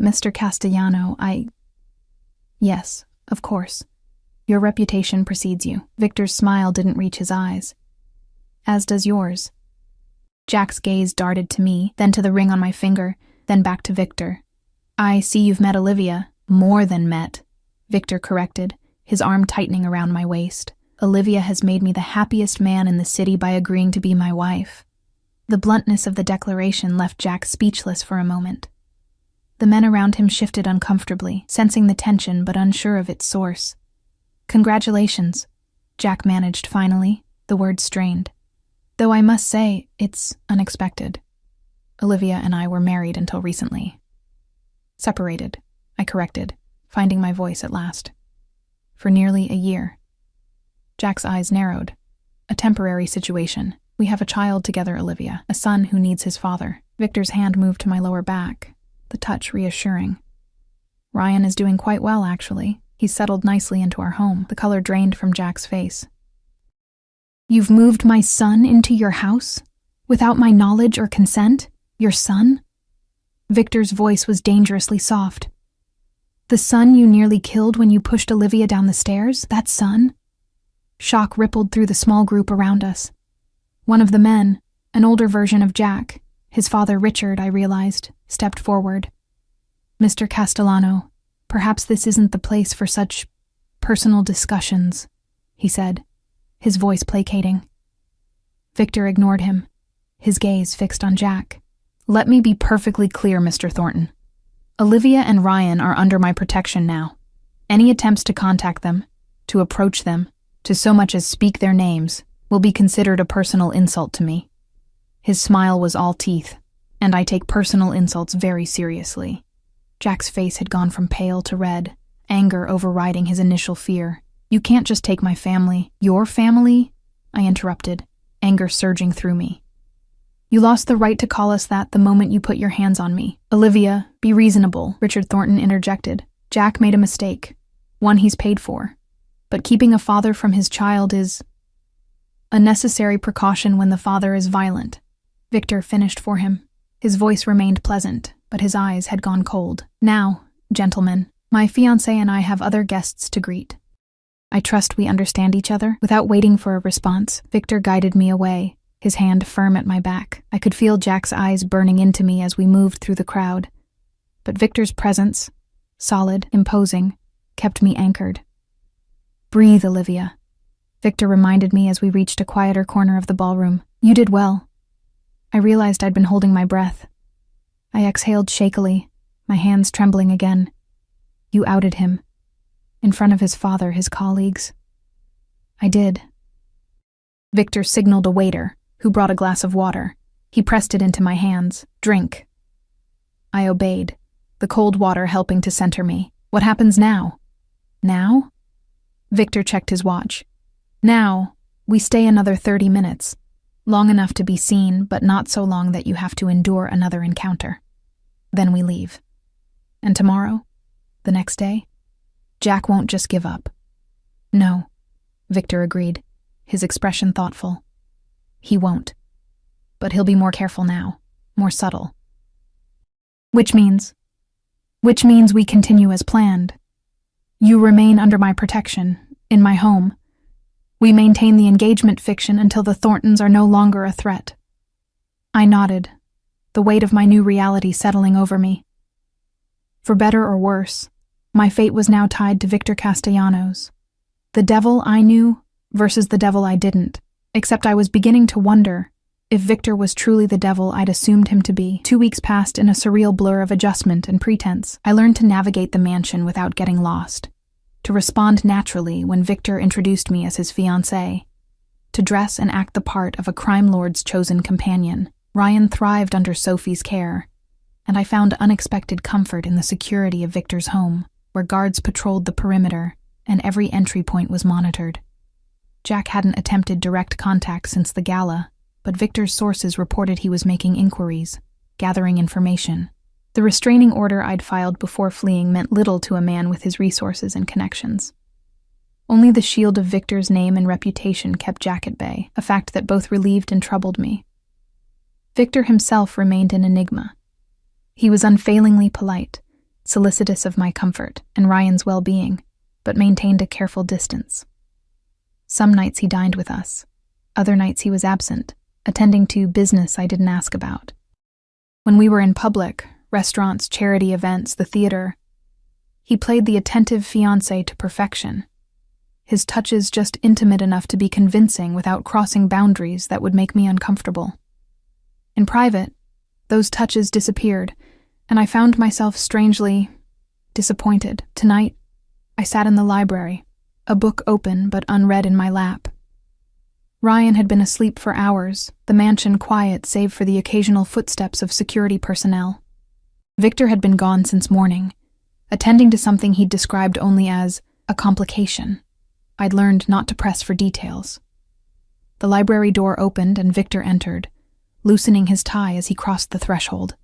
Mr. Castellano, Yes, of course. Your reputation precedes you. Victor's smile didn't reach his eyes. As does yours. Jack's gaze darted to me, then to the ring on my finger, then back to Victor. I see you've met Olivia. More than met, Victor corrected, his arm tightening around my waist. Olivia has made me the happiest man in the city by agreeing to be my wife. The bluntness of the declaration left Jack speechless for a moment. The men around him shifted uncomfortably, sensing the tension but unsure of its source. Congratulations, Jack managed finally, the words strained. Though I must say, it's unexpected. Olivia and I were married until recently. Separated, I corrected, finding my voice at last. For nearly a year. Jack's eyes narrowed. A temporary situation. We have a child together, Olivia, a son who needs his father. Victor's hand moved to my lower back, the touch reassuring. Ryan is doing quite well, actually. He's settled nicely into our home. The color drained from Jack's face. You've moved my son into your house? Without my knowledge or consent? Your son? Victor's voice was dangerously soft. The son you nearly killed when you pushed Olivia down the stairs? That son? Shock rippled through the small group around us. One of the men, an older version of Jack, his father Richard, I realized, stepped forward. Mr. Castellano, perhaps this isn't the place for such personal discussions, he said, his voice placating. Victor ignored him, his gaze fixed on Jack. Let me be perfectly clear, Mr. Thornton. Olivia and Ryan are under my protection now. Any attempts to contact them, to approach them, to so much as speak their names, will be considered a personal insult to me. His smile was all teeth, and I take personal insults very seriously. Jack's face had gone from pale to red, anger overriding his initial fear. You can't just take my family. Your family? I interrupted, anger surging through me. You lost the right to call us that the moment you put your hands on me. Olivia, be reasonable, Richard Thornton interjected. Jack made a mistake, one he's paid for. But keeping a father from his child is a necessary precaution when the father is violent. Victor finished for him. His voice remained pleasant, but his eyes had gone cold. Now, gentlemen, my fiancé and I have other guests to greet. I trust we understand each other. Without waiting for a response, Victor guided me away, his hand firm at my back. I could feel Jack's eyes burning into me as we moved through the crowd. But Victor's presence, solid, imposing, kept me anchored. Breathe, Olivia, Victor reminded me as we reached a quieter corner of the ballroom. You did well. I realized I'd been holding my breath. I exhaled shakily, my hands trembling again. You outed him. In front of his father, his colleagues. I did. Victor signaled a waiter, who brought a glass of water. He pressed it into my hands. "Drink." I obeyed, the cold water helping to center me. "What happens now?" "Now?" Victor checked his watch. "Now, we stay another 30 minutes. Long enough to be seen, but not so long that you have to endure another encounter. Then we leave. And tomorrow? The next day? Jack won't just give up." "No," Victor agreed, his expression thoughtful. "He won't. But he'll be more careful now, more subtle." Which means we continue as planned. You remain under my protection, in my home. We maintain the engagement fiction until the Thorntons are no longer a threat. I nodded, the weight of my new reality settling over me. For better or worse, my fate was now tied to Victor Castellanos. The devil I knew versus the devil I didn't, except I was beginning to wonder if Victor was truly the devil I'd assumed him to be. 2 weeks passed in a surreal blur of adjustment and pretense. I learned to navigate the mansion without getting lost, to respond naturally when Victor introduced me as his fiancée, to dress and act the part of a crime lord's chosen companion. Ryan thrived under Sophie's care, and I found unexpected comfort in the security of Victor's home, where guards patrolled the perimeter and every entry point was monitored. Jack hadn't attempted direct contact since the gala, but Victor's sources reported he was making inquiries, gathering information. The restraining order I'd filed before fleeing meant little to a man with his resources and connections. Only the shield of Victor's name and reputation kept Jack at bay, a fact that both relieved and troubled me. Victor himself remained an enigma. He was unfailingly polite, solicitous of my comfort and Ryan's well-being, but maintained a careful distance. Some nights he dined with us. Other nights he was absent, attending to business I didn't ask about. When we were in public, restaurants, charity events, the theater, he played the attentive fiancé to perfection. His touches just intimate enough to be convincing without crossing boundaries that would make me uncomfortable. In private, those touches disappeared, and I found myself strangely disappointed. Tonight, I sat in the library, a book open but unread in my lap. Ryan had been asleep for hours, the mansion quiet save for the occasional footsteps of security personnel. Victor had been gone since morning, attending to something he'd described only as a complication. I'd learned not to press for details. The library door opened and Victor entered, loosening his tie as he crossed the threshold.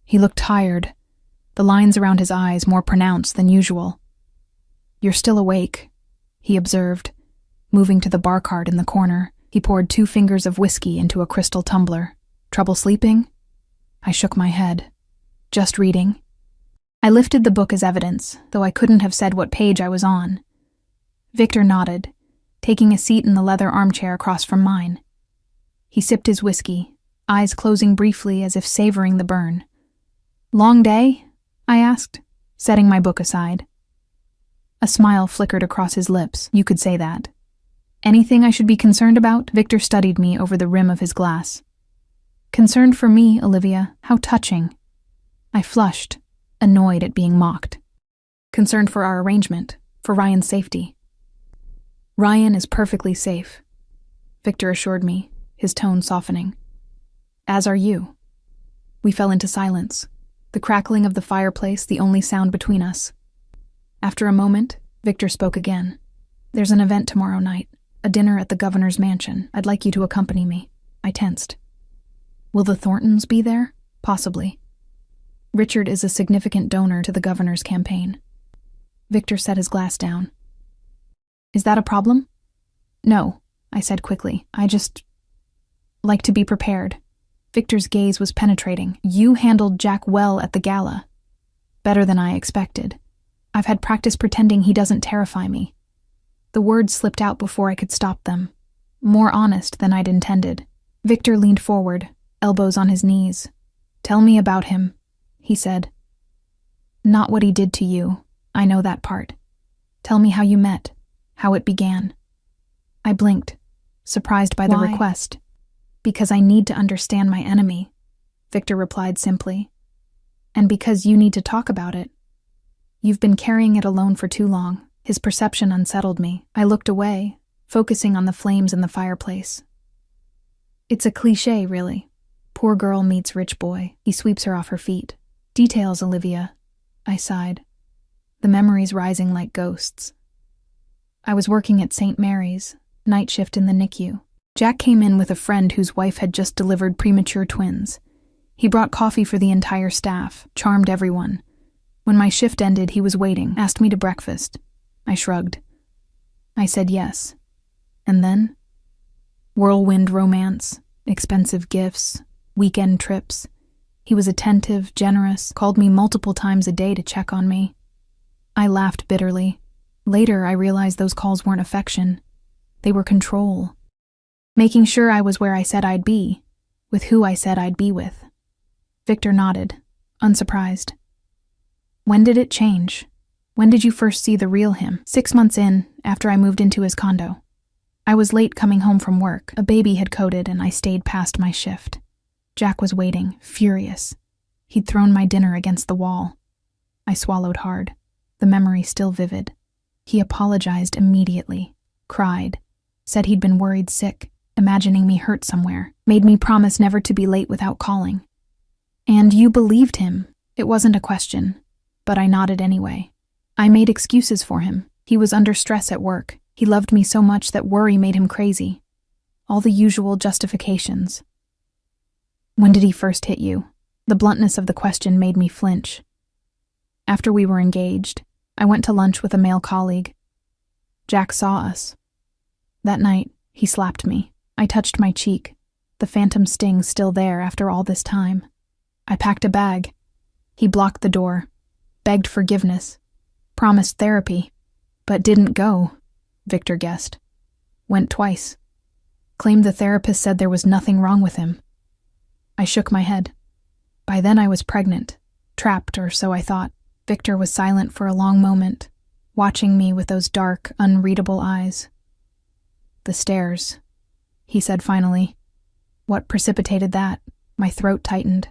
He looked tired, the lines around his eyes more pronounced than usual. "You're still awake," he observed. Moving to the bar cart in the corner, he poured 2 fingers of whiskey into a crystal tumbler. "Trouble sleeping?" I shook my head. "Just reading." I lifted the book as evidence, though I couldn't have said what page I was on. Victor nodded, taking a seat in the leather armchair across from mine. He sipped his whiskey, eyes closing briefly as if savoring the burn. "Long day?" I asked, setting my book aside. A smile flickered across his lips. "You could say that." "Anything I should be concerned about?" Victor studied me over the rim of his glass. "Concerned for me, Olivia? How touching." I flushed, annoyed at being mocked. "Concerned for our arrangement, for Ryan's safety." "Ryan is perfectly safe," Victor assured me, his tone softening. "As are you." We fell into silence, the crackling of the fireplace the only sound between us. After a moment, Victor spoke again. "There's an event tomorrow night, a dinner at the governor's mansion. I'd like you to accompany me." I tensed. "Will the Thorntons be there?" "Possibly. Richard is a significant donor to the governor's campaign." Victor set his glass down. "Is that a problem?" "No," I said quickly. "I just like to be prepared." Victor's gaze was penetrating. "You handled Jack well at the gala. Better than I expected. I've had practice pretending he doesn't terrify me." The words slipped out before I could stop them. More honest than I'd intended. Victor leaned forward, elbows on his knees. "Tell me about him," he said. "Not what he did to you. I know that part. Tell me how you met, how it began." I blinked, surprised by the Why? request. "Because I need to understand my enemy," Victor replied simply. "And because you need to talk about it. You've been carrying it alone for too long." His perception unsettled me. I looked away, focusing on the flames in the fireplace. It's a cliché, really. Poor girl meets rich boy. He sweeps her off her feet. Details, Olivia. I sighed, the memories rising like ghosts. I was working at St. Mary's, night shift in the NICU. Jack came in with a friend whose wife had just delivered premature twins. He brought coffee for the entire staff, charmed everyone. When my shift ended, he was waiting, asked me to breakfast. I shrugged. I said yes. And then? Whirlwind romance, expensive gifts, weekend trips. He was attentive, generous, called me multiple times a day to check on me. I laughed bitterly. Later, I realized those calls weren't affection. They were control. Making sure I was where I said I'd be, with who I said I'd be with. Victor nodded, unsurprised. When did it change? When did you first see the real him? 6 months in, after I moved into his condo. I was late coming home from work. A baby had coded and I stayed past my shift. Jack was waiting, furious. He'd thrown my dinner against the wall. I swallowed hard, the memory still vivid. He apologized immediately, cried, said he'd been worried sick, imagining me hurt somewhere, made me promise never to be late without calling. And you believed him. It wasn't a question, but I nodded anyway. I made excuses for him. He was under stress at work. He loved me so much that worry made him crazy. All the usual justifications. When did he first hit you? The bluntness of the question made me flinch. After we were engaged, I went to lunch with a male colleague. Jack saw us. That night, he slapped me. I touched my cheek, the phantom sting still there after all this time. I packed a bag. He blocked the door, begged forgiveness, promised therapy, but didn't go, Victor guessed. Went twice. Claimed the therapist said there was nothing wrong with him. I shook my head. By then I was pregnant, trapped, or so I thought. Victor was silent for a long moment, watching me with those dark, unreadable eyes. The stairs, he said finally. What precipitated that? My throat tightened.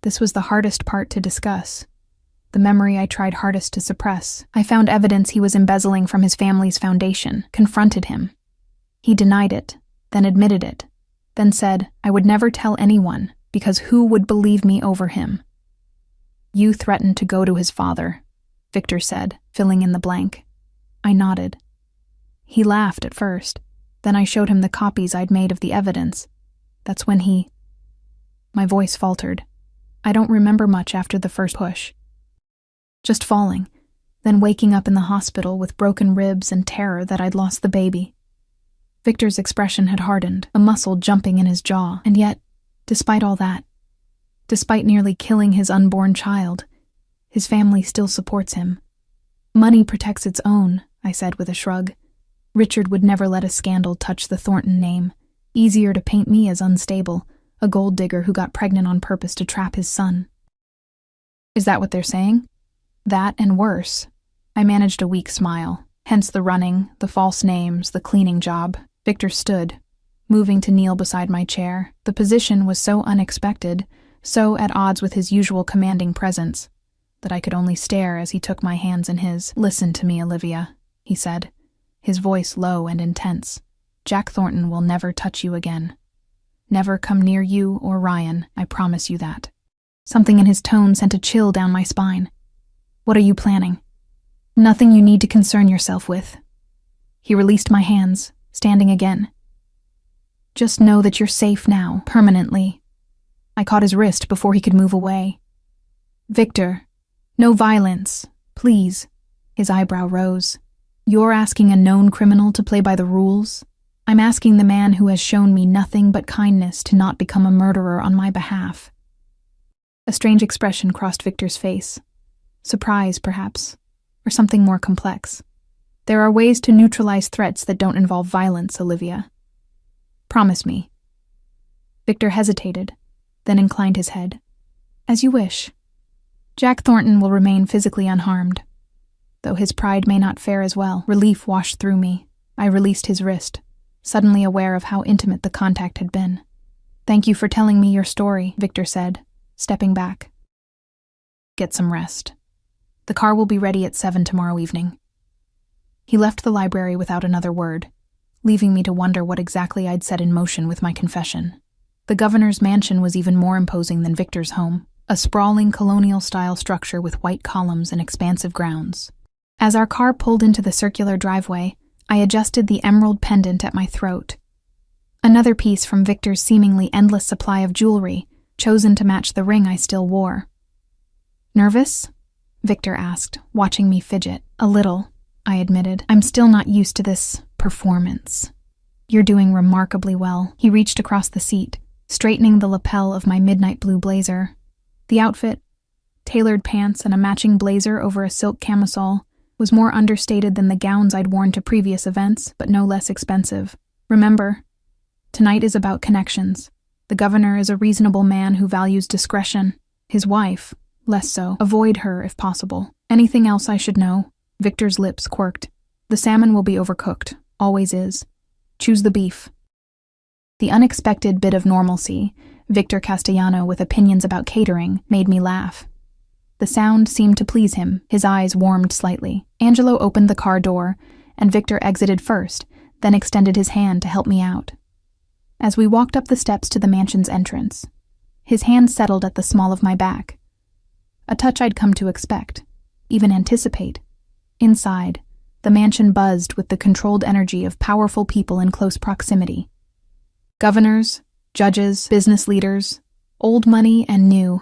This was the hardest part to discuss. The memory I tried hardest to suppress. I found evidence he was embezzling from his family's foundation, confronted him. He denied it, then admitted it, then said, I would never tell anyone, because who would believe me over him? You threatened to go to his father, Victor said, filling in the blank. I nodded. He laughed at first. Then I showed him the copies I'd made of the evidence. That's when he... My voice faltered. I don't remember much after the first push. Just falling, then waking up in the hospital with broken ribs and terror that I'd lost the baby. Victor's expression had hardened, a muscle jumping in his jaw, and yet, despite all that, despite nearly killing his unborn child, his family still supports him. Money protects its own, I said with a shrug. Richard would never let a scandal touch the Thornton name. Easier to paint me as unstable, a gold digger who got pregnant on purpose to trap his son. Is that what they're saying? That and worse. I managed a weak smile, hence the running, the false names, the cleaning job. Victor stood, moving to kneel beside my chair. The position was so unexpected, so at odds with his usual commanding presence, that I could only stare as he took my hands in his. Listen to me, Olivia, he said, his voice low and intense. Jack Thornton will never touch you again. Never come near you or Ryan, I promise you that. Something in his tone sent a chill down my spine. What are you planning? Nothing you need to concern yourself with. He released my hands, standing again. Just know that you're safe now, permanently. I caught his wrist before he could move away. Victor, no violence, please. His eyebrow rose. You're asking a known criminal to play by the rules? I'm asking the man who has shown me nothing but kindness to not become a murderer on my behalf. A strange expression crossed Victor's face. Surprise, perhaps, or something more complex. There are ways to neutralize threats that don't involve violence, Olivia. Promise me. Victor hesitated, then inclined his head. As you wish. Jack Thornton will remain physically unharmed. Though his pride may not fare as well, relief washed through me. I released his wrist, suddenly aware of how intimate the contact had been. Thank you for telling me your story, Victor said, stepping back. Get some rest. The car will be ready at 7 tomorrow evening. He left the library without another word, leaving me to wonder what exactly I'd set in motion with my confession. The governor's mansion was even more imposing than Victor's home, a sprawling colonial-style structure with white columns and expansive grounds. As our car pulled into the circular driveway, I adjusted the emerald pendant at my throat. Another piece from Victor's seemingly endless supply of jewelry, chosen to match the ring I still wore. "Nervous?" Victor asked, watching me fidget. "A little," I admitted. "I'm still not used to this performance." "You're doing remarkably well." He reached across the seat, straightening the lapel of my midnight blue blazer. The outfit, tailored pants and a matching blazer over a silk camisole, was more understated than the gowns I'd worn to previous events, but no less expensive. "Remember, tonight is about connections. The governor is a reasonable man who values discretion. His wife, less so. Avoid her if possible. Anything else I should know?" Victor's lips quirked. "The salmon will be overcooked. Always is. Choose the beef." The unexpected bit of normalcy, Victor Castellano with opinions about catering, made me laugh. The sound seemed to please him. His eyes warmed slightly. Angelo opened the car door, and Victor exited first, then extended his hand to help me out. As we walked up the steps to the mansion's entrance, his hand settled at the small of my back. A touch I'd come to expect, even anticipate. Inside, the mansion buzzed with the controlled energy of powerful people in close proximity. Governors, judges, business leaders, old money and new,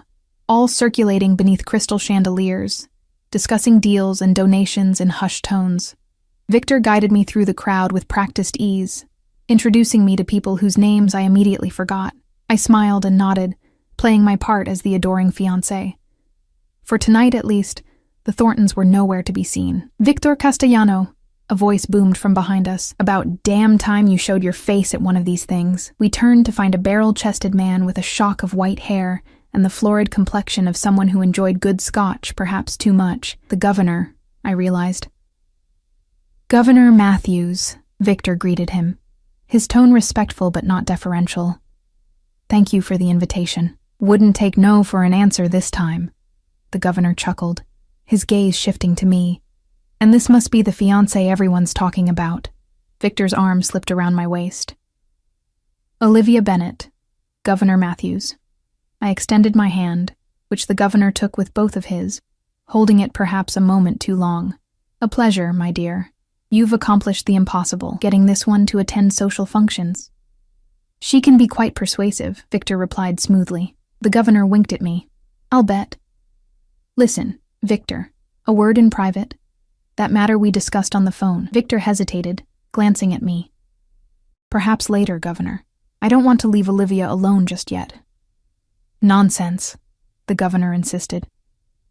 all circulating beneath crystal chandeliers, discussing deals and donations in hushed tones. Victor guided me through the crowd with practiced ease, introducing me to people whose names I immediately forgot. I smiled and nodded, playing my part as the adoring fiancé. For tonight, at least, the Thorntons were nowhere to be seen. "Victor Castellano," a voice boomed from behind us. "About damn time you showed your face at one of these things." We turned to find a barrel-chested man with a shock of white hair and the florid complexion of someone who enjoyed good scotch, perhaps too much. The governor, I realized. "Governor Matthews," Victor greeted him, his tone respectful but not deferential. "Thank you for the invitation." "Wouldn't take no for an answer this time," the governor chuckled, his gaze shifting to me. "And this must be the fiancé everyone's talking about." Victor's arm slipped around my waist. "Olivia Bennett, Governor Matthews." I extended my hand, which the governor took with both of his, holding it perhaps a moment too long. "A pleasure, my dear. You've accomplished the impossible, getting this one to attend social functions." "She can be quite persuasive," Victor replied smoothly. The governor winked at me. "I'll bet." "Listen, Victor, a word in private. That matter we discussed on the phone." Victor hesitated, glancing at me. "Perhaps later, Governor. I don't want to leave Olivia alone just yet." "Nonsense," the governor insisted.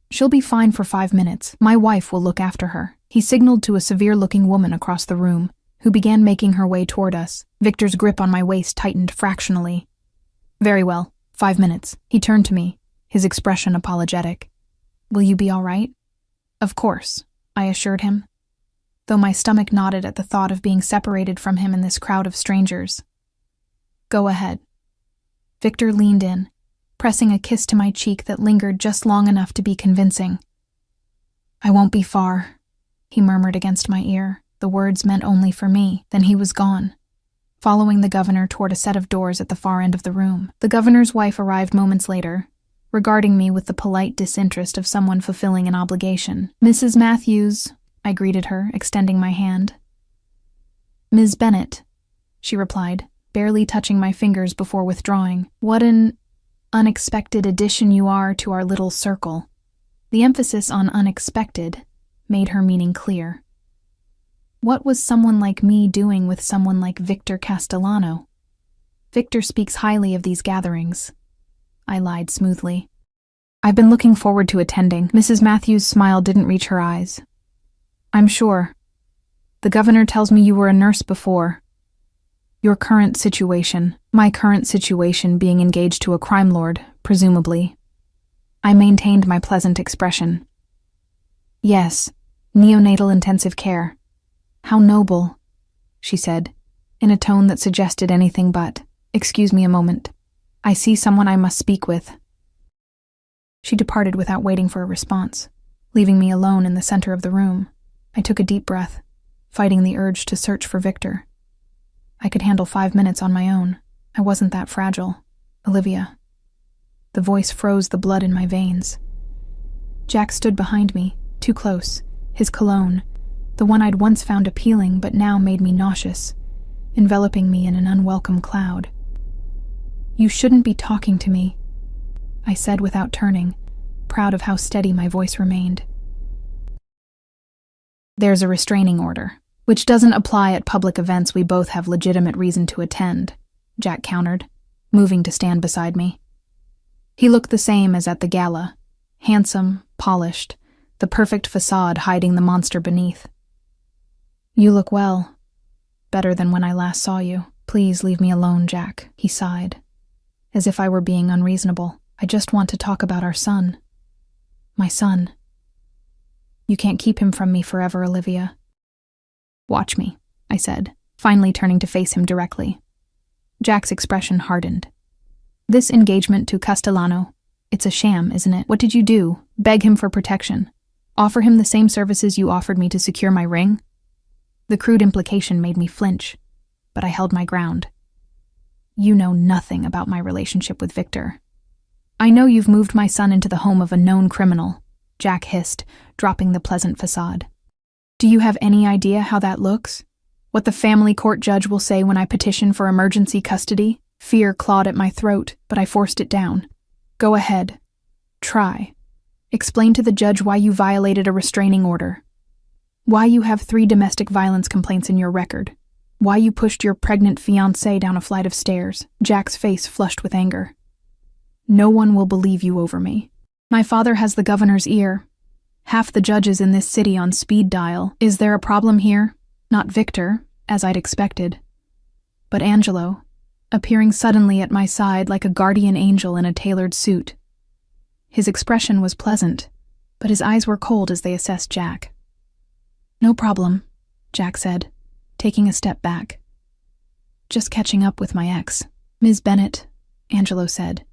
"She'll be fine for 5 minutes. My wife will look after her." He signaled to a severe-looking woman across the room, who began making her way toward us. Victor's grip on my waist tightened fractionally. "Very well, 5 minutes." He turned to me, his expression apologetic. "Will you be all right?" "Of course," I assured him, though my stomach knotted at the thought of being separated from him in this crowd of strangers. "Go ahead." Victor leaned in, pressing a kiss to my cheek that lingered just long enough to be convincing. "I won't be far," he murmured against my ear. The words meant only for me. Then he was gone, following the governor toward a set of doors at the far end of the room. The governor's wife arrived moments later, regarding me with the polite disinterest of someone fulfilling an obligation. "Mrs. Matthews," I greeted her, extending my hand. "Ms. Bennett," she replied, barely touching my fingers before withdrawing. "What an unexpected addition you are to our little circle." The emphasis on unexpected made her meaning clear. What was someone like me doing with someone like Victor Castellano? Victor speaks highly of these gatherings. I lied smoothly. "I've been looking forward to attending." Mrs. Matthews' smile didn't reach her eyes. "I'm sure. The governor tells me you were a nurse before. Your current situation," my current situation being engaged to a crime lord, presumably. I maintained my pleasant expression. "Yes, neonatal intensive care." "How noble," she said, in a tone that suggested anything but. "Excuse me a moment. I see someone I must speak with." She departed without waiting for a response, leaving me alone in the center of the room. I took a deep breath, fighting the urge to search for Victor. I could handle 5 minutes on my own. I wasn't that fragile. Olivia. The voice froze the blood in my veins. Jack stood behind me, too close, his cologne, the one I'd once found appealing but now made me nauseous, enveloping me in an unwelcome cloud. "You shouldn't be talking to me," I said without turning, proud of how steady my voice remained. "There's a restraining order, which doesn't apply at public events we both have legitimate reason to attend," Jack countered, moving to stand beside me. He looked the same as at the gala, handsome, polished, the perfect facade hiding the monster beneath. "You look well. Better than when I last saw you. Please leave me alone, Jack," he sighed, as if I were being unreasonable. "I just want to talk about our son. My son. You can't keep him from me forever, Olivia." "Watch me," I said, finally turning to face him directly. Jack's expression hardened. "This engagement to Castellano, it's a sham, isn't it? What did you do? Beg him for protection? Offer him the same services you offered me to secure my ring?" The crude implication made me flinch, but I held my ground. "You know nothing about my relationship with Victor." "I know you've moved my son into the home of a known criminal," Jack hissed, dropping the pleasant facade. "Do you have any idea how that looks? What the family court judge will say when I petition for emergency custody?" Fear clawed at my throat, but I forced it down. "Go ahead. Try. Explain to the judge why you violated a restraining order. Why you have 3 domestic violence complaints in your record. Why you pushed your pregnant fiancée down a flight of stairs." Jack's face flushed with anger. "No one will believe you over me. My father has the governor's ear. Half the judges in this city on speed dial. Is there a problem here? Not Victor, as I'd expected, but Angelo, appearing suddenly at my side like a guardian angel in a tailored suit. His expression was pleasant, but his eyes were cold as they assessed Jack. "No problem," Jack said, taking a step back. "Just catching up with my ex." "Ms. Bennett," Angelo said,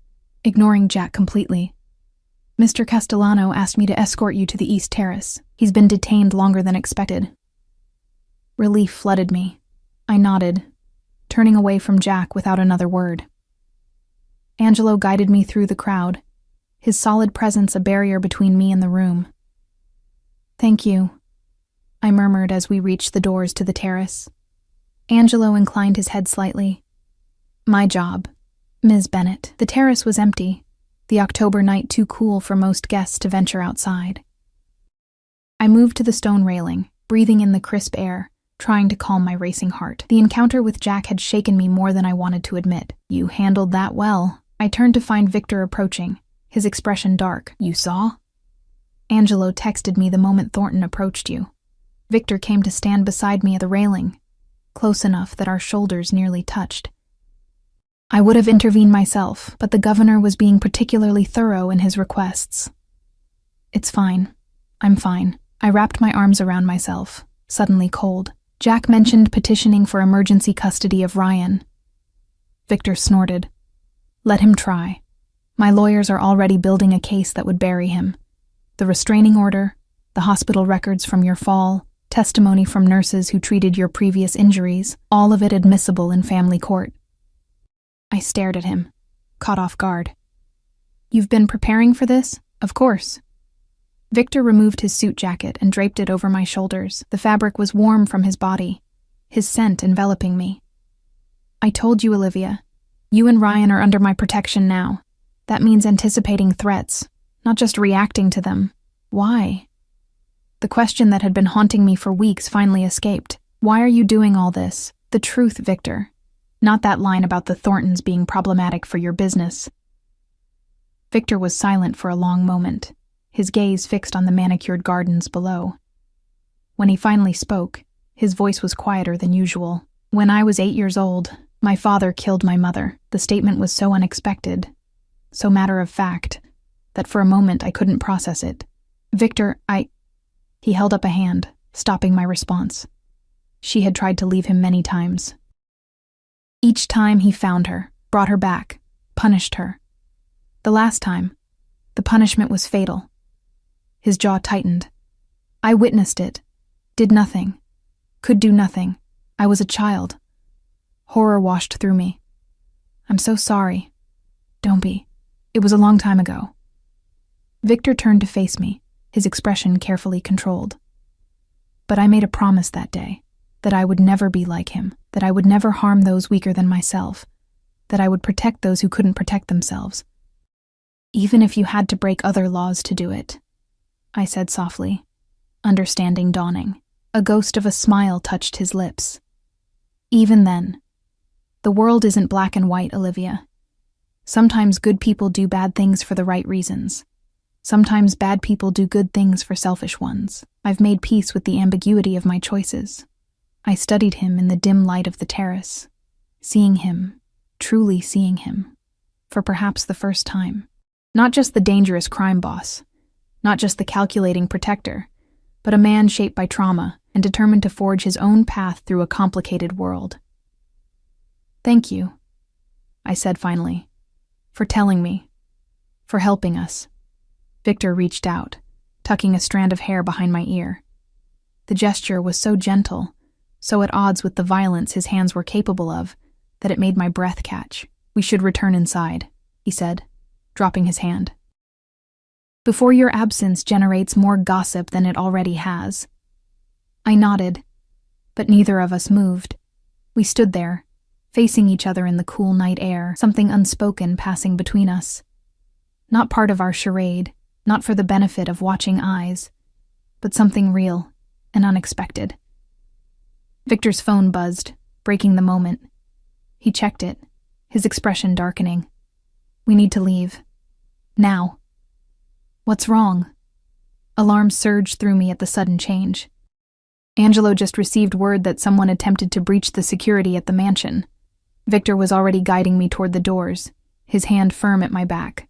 ignoring Jack completely. "Mr. Castellano asked me to escort you to the East Terrace. He's been detained longer than expected." Relief flooded me. I nodded, turning away from Jack without another word. Angelo guided me through the crowd, his solid presence a barrier between me and the room. "Thank you," I murmured as we reached the doors to the terrace. Angelo inclined his head slightly. "My job, Ms. Bennett." The terrace was empty, the October night too cool for most guests to venture outside. I moved to the stone railing, breathing in the crisp air, trying to calm my racing heart. The encounter with Jack had shaken me more than I wanted to admit. "You handled that well." I turned to find Victor approaching, his expression dark. "You saw?" "Angelo texted me the moment Thornton approached you." Victor came to stand beside me at the railing, close enough that our shoulders nearly touched. "I would have intervened myself, but the governor was being particularly thorough in his requests." "It's fine. I'm fine." I wrapped my arms around myself, suddenly cold. Jack mentioned petitioning for emergency custody of Ryan. Victor snorted. "Let him try. My lawyers are already building a case that would bury him. The restraining order, the hospital records from your fall, testimony from nurses who treated your previous injuries, all of it admissible in family court." I stared at him, caught off guard. "You've been preparing for this? Of course." Victor removed his suit jacket and draped it over my shoulders. The fabric was warm from his body, his scent enveloping me. "I told you, Olivia. You and Ryan are under my protection now. That means anticipating threats, not just reacting to them. Why?" The question that had been haunting me for weeks finally escaped. "Why are you doing all this? The truth, Victor. Not that line about the Thorntons being problematic for your business." Victor was silent for a long moment, his gaze fixed on the manicured gardens below. When he finally spoke, his voice was quieter than usual. "When I was 8 years old, my father killed my mother." The statement was so unexpected, so matter-of-fact, that for a moment I couldn't process it. "Victor, He held up a hand, stopping my response. She had tried to leave him many times. Each time he found her, brought her back, punished her. The last time, the punishment was fatal. His jaw tightened. I witnessed it, did nothing, could do nothing. I was a child. Horror washed through me. "I'm so sorry." Don't be. It was a long time ago. Victor turned to face me, his expression carefully controlled. But I made a promise that day, that I would never be like him, that I would never harm those weaker than myself, that I would protect those who couldn't protect themselves. Even if you had to break other laws to do it, I said softly, understanding dawning. A ghost of a smile touched his lips. Even then, the world isn't black and white, Olivia. Sometimes good people do bad things for the right reasons. Sometimes bad people do good things for selfish ones. I've made peace with the ambiguity of my choices. I studied him in the dim light of the terrace, seeing him, truly seeing him, for perhaps the first time. Not just the dangerous crime boss, not just the calculating protector, but a man shaped by trauma and determined to forge his own path through a complicated world. Thank you, I said finally, for telling me, for helping us. Victor reached out, tucking a strand of hair behind my ear. The gesture was so gentle, so at odds with the violence his hands were capable of, that it made my breath catch. We should return inside, he said, dropping his hand. Before your absence generates more gossip than it already has. I nodded, but neither of us moved. We stood there, facing each other in the cool night air, something unspoken passing between us. Not part of our charade, not for the benefit of watching eyes, but something real and unexpected. Victor's phone buzzed, breaking the moment. He checked it, his expression darkening. We need to leave. Now. What's wrong? Alarm surged through me at the sudden change. Angelo just received word that someone attempted to breach the security at the mansion. Victor was already guiding me toward the doors, his hand firm at my back.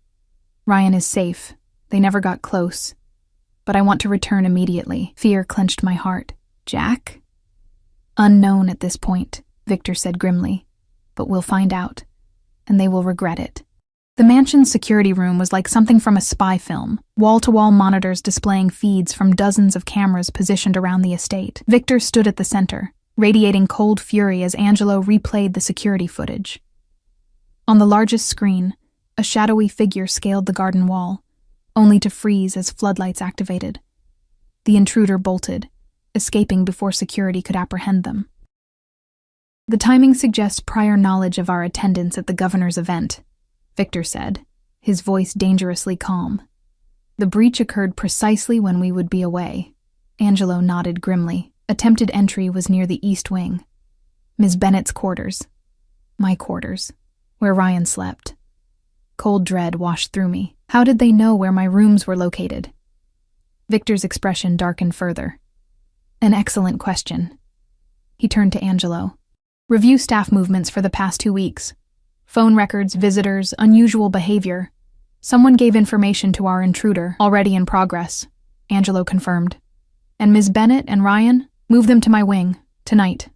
Ryan is safe. They never got close. But I want to return immediately. Fear clenched my heart. Jack? Unknown at this point, Victor said grimly. But we'll find out. And they will regret it. The mansion's security room was like something from a spy film, wall-to-wall monitors displaying feeds from dozens of cameras positioned around the estate. Victor stood at the center, radiating cold fury as Angelo replayed the security footage. On the largest screen, a shadowy figure scaled the garden wall, only to freeze as floodlights activated. The intruder bolted, escaping before security could apprehend them. The timing suggests prior knowledge of our attendance at the governor's event, Victor said, his voice dangerously calm. The breach occurred precisely when we would be away. Angelo nodded grimly. Attempted entry was near the east wing. Ms. Bennett's quarters. My quarters, where Ryan slept. Cold dread washed through me. How did they know where my rooms were located? Victor's expression darkened further. An excellent question. He turned to Angelo. Review staff movements for the past 2 weeks. Phone records, visitors, unusual behavior. Someone gave information to our intruder, already in progress, Angelo confirmed. And Ms. Bennett and Ryan, move them to my wing, tonight.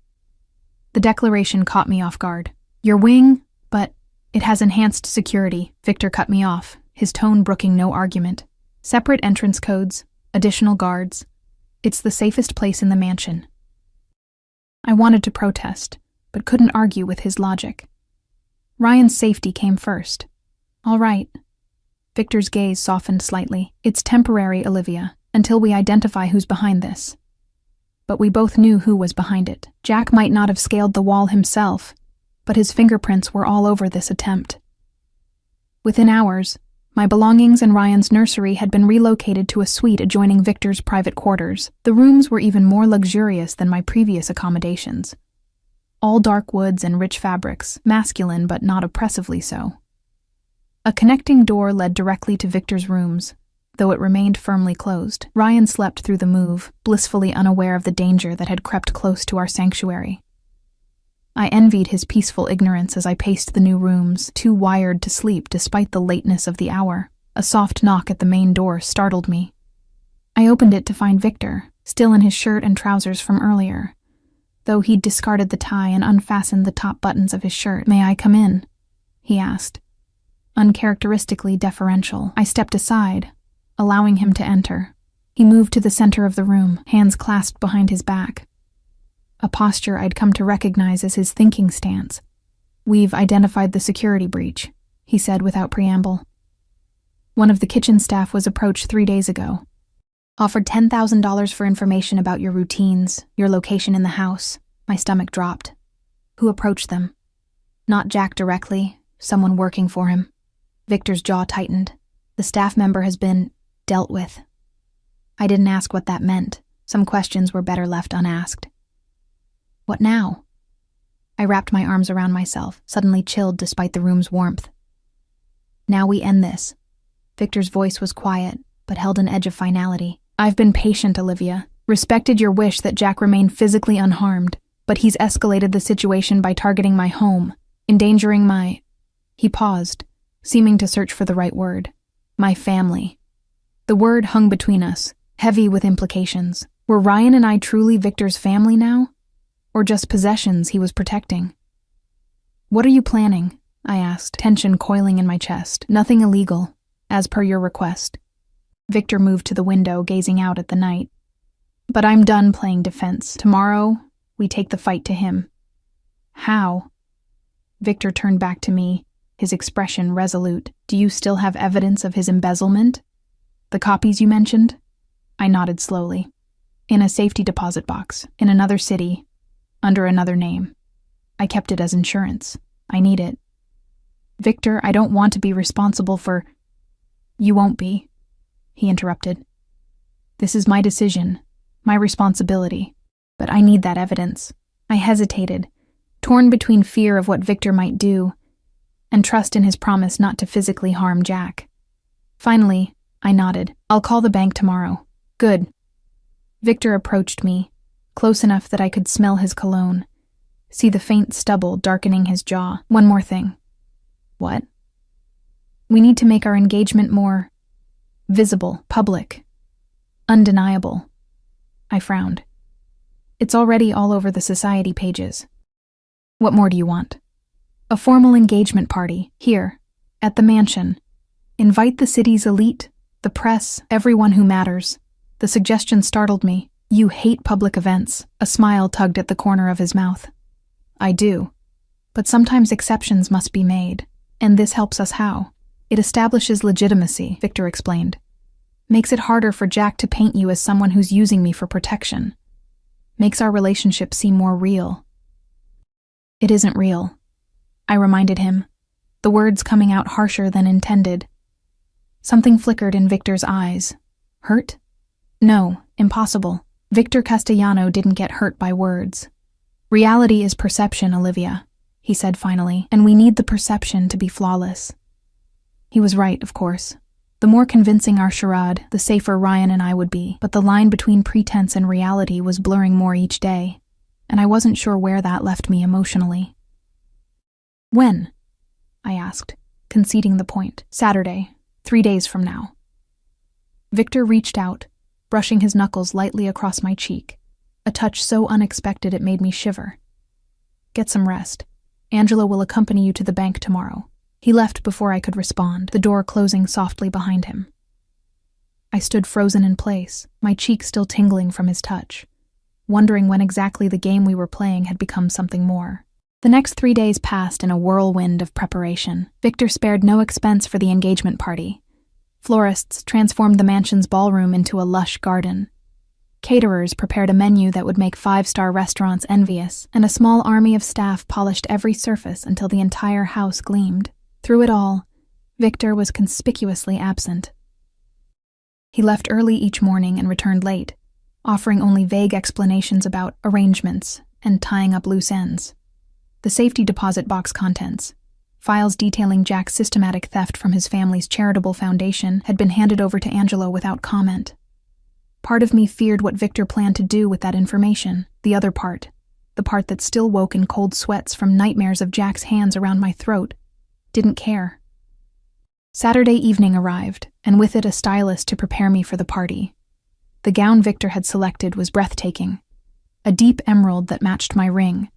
The declaration caught me off guard. Your wing, but it has enhanced security, Victor cut me off, his tone brooking no argument. Separate entrance codes, additional guards. It's the safest place in the mansion. I wanted to protest, but couldn't argue with his logic. Ryan's safety came first. All right. Victor's gaze softened slightly. It's temporary, Olivia, until we identify who's behind this. But we both knew who was behind it. Jack might not have scaled the wall himself, but his fingerprints were all over this attempt. Within hours, my belongings and Ryan's nursery had been relocated to a suite adjoining Victor's private quarters. The rooms were even more luxurious than my previous accommodations. All dark woods and rich fabrics, masculine but not oppressively so. A connecting door led directly to Victor's rooms, though it remained firmly closed. Ryan slept through the move, blissfully unaware of the danger that had crept close to our sanctuary. I envied his peaceful ignorance as I paced the new rooms, too wired to sleep despite the lateness of the hour. A soft knock at the main door startled me. I opened it to find Victor, still in his shirt and trousers from earlier, though he'd discarded the tie and unfastened the top buttons of his shirt. "May I come in?" he asked. Uncharacteristically deferential, I stepped aside, allowing him to enter. He moved to the center of the room, hands clasped behind his back. A posture I'd come to recognize as his thinking stance. "We've identified the security breach," he said without preamble. One of the kitchen staff was approached 3 days ago. Offered $10,000 for information about your routines, your location in the house. My stomach dropped. Who approached them? Not Jack directly, someone working for him. Victor's jaw tightened. The staff member has been dealt with. I didn't ask what that meant. Some questions were better left unasked. What now? I wrapped my arms around myself, suddenly chilled despite the room's warmth. Now we end this. Victor's voice was quiet, but held an edge of finality. I've been patient, Olivia. Respected your wish that Jack remain physically unharmed, but he's escalated the situation by targeting my home, endangering my... He paused, seeming to search for the right word. My family. The word hung between us, heavy with implications. Were Ryan and I truly Victor's family now? Or just possessions he was protecting? What are you planning? I asked, tension coiling in my chest. Nothing illegal, as per your request. Victor moved to the window, gazing out at the night. But I'm done playing defense. Tomorrow, we take the fight to him. How? Victor turned back to me, his expression resolute. Do you still have evidence of his embezzlement? The copies you mentioned? I nodded slowly. In a safety deposit box, in another city, under another name. I kept it as insurance. I need it. Victor, I don't want to be responsible for... You won't be, he interrupted. This is my decision, my responsibility, but I need that evidence. I hesitated, torn between fear of what Victor might do and trust in his promise not to physically harm Jack. Finally, I nodded. I'll call the bank tomorrow. Good. Victor approached me, close enough that I could smell his cologne, see the faint stubble darkening his jaw. One more thing. What? We need to make our engagement more visible, public, undeniable. I frowned. It's already all over the society pages. What more do you want? A formal engagement party, here, at the mansion. Invite the city's elite, the press, everyone who matters. The suggestion startled me. You hate public events. A smile tugged at the corner of his mouth. I do. But sometimes exceptions must be made. And this helps us how? It establishes legitimacy, Victor explained. Makes it harder for Jack to paint you as someone who's using me for protection. Makes our relationship seem more real. It isn't real, I reminded him, the words coming out harsher than intended. Something flickered in Victor's eyes. Hurt? No, impossible. Victor Castellano didn't get hurt by words. Reality is perception, Olivia, he said finally, and we need the perception to be flawless. He was right, of course. The more convincing our charade, the safer Ryan and I would be, but the line between pretense and reality was blurring more each day, and I wasn't sure where that left me emotionally. When? I asked, conceding the point. Saturday, 3 days from now. Victor reached out, brushing his knuckles lightly across my cheek, a touch so unexpected it made me shiver. Get some rest. Angela will accompany you to the bank tomorrow. He left before I could respond, the door closing softly behind him. I stood frozen in place, my cheek still tingling from his touch, wondering when exactly the game we were playing had become something more. The next 3 days passed in a whirlwind of preparation. Victor spared no expense for the engagement party. Florists transformed the mansion's ballroom into a lush garden. Caterers prepared a menu that would make 5-star restaurants envious, and a small army of staff polished every surface until the entire house gleamed. Through it all, Victor was conspicuously absent. He left early each morning and returned late, offering only vague explanations about arrangements and tying up loose ends. The safety deposit box contents, files detailing Jack's systematic theft from his family's charitable foundation, had been handed over to Angelo without comment. Part of me feared what Victor planned to do with that information. The other part, the part that still woke in cold sweats from nightmares of Jack's hands around my throat, didn't care. Saturday evening arrived, and with it a stylist to prepare me for the party. The gown Victor had selected was breathtaking, a deep emerald that matched my ring,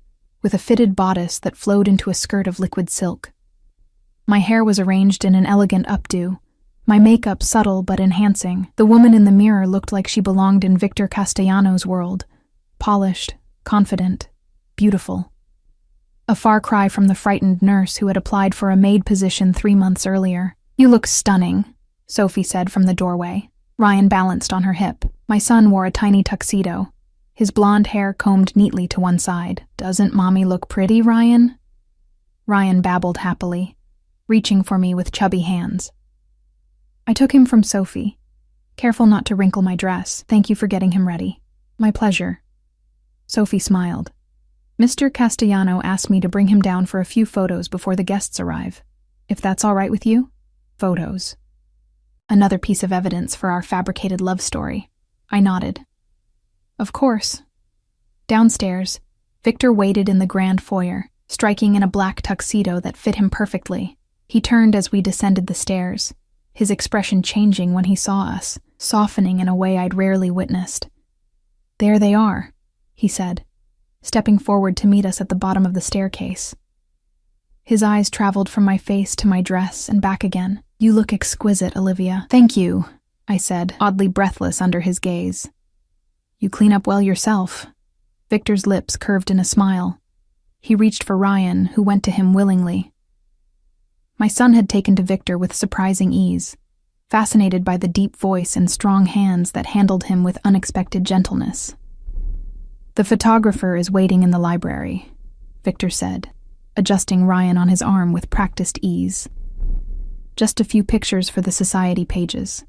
with a fitted bodice that flowed into a skirt of liquid silk. My hair was arranged in an elegant updo, my makeup subtle but enhancing. The woman in the mirror looked like she belonged in Victor Castellano's world, polished, confident, beautiful. a far cry from the frightened nurse who had applied for a maid position 3 months earlier. "You look stunning," Sophie said from the doorway. Ryan balanced on her hip. My son wore a tiny tuxedo, his blonde hair combed neatly to one side. "Doesn't Mommy look pretty, Ryan?" Ryan babbled happily, reaching for me with chubby hands. I took him from Sophie, careful not to wrinkle my dress. "Thank you for getting him ready." "My pleasure." Sophie smiled. "Mr. Castellano asked me to bring him down for a few photos before the guests arrive. If that's all right with you?" Photos. Another piece of evidence for our fabricated love story. I nodded. "Of course." Downstairs, Victor waited in the grand foyer, striking in a black tuxedo that fit him perfectly. He turned as we descended the stairs, his expression changing when he saw us, softening in a way I'd rarely witnessed. "There they are," he said, stepping forward to meet us at the bottom of the staircase. His eyes traveled from my face to my dress and back again. "You look exquisite, Olivia." "Thank you," I said, oddly breathless under his gaze. "You clean up well yourself." Victor's lips curved in a smile. He reached for Ryan, who went to him willingly. My son had taken to Victor with surprising ease, fascinated by the deep voice and strong hands that handled him with unexpected gentleness. "The photographer is waiting in the library," Victor said, adjusting Ryan on his arm with practiced ease. "Just a few pictures for the society pages."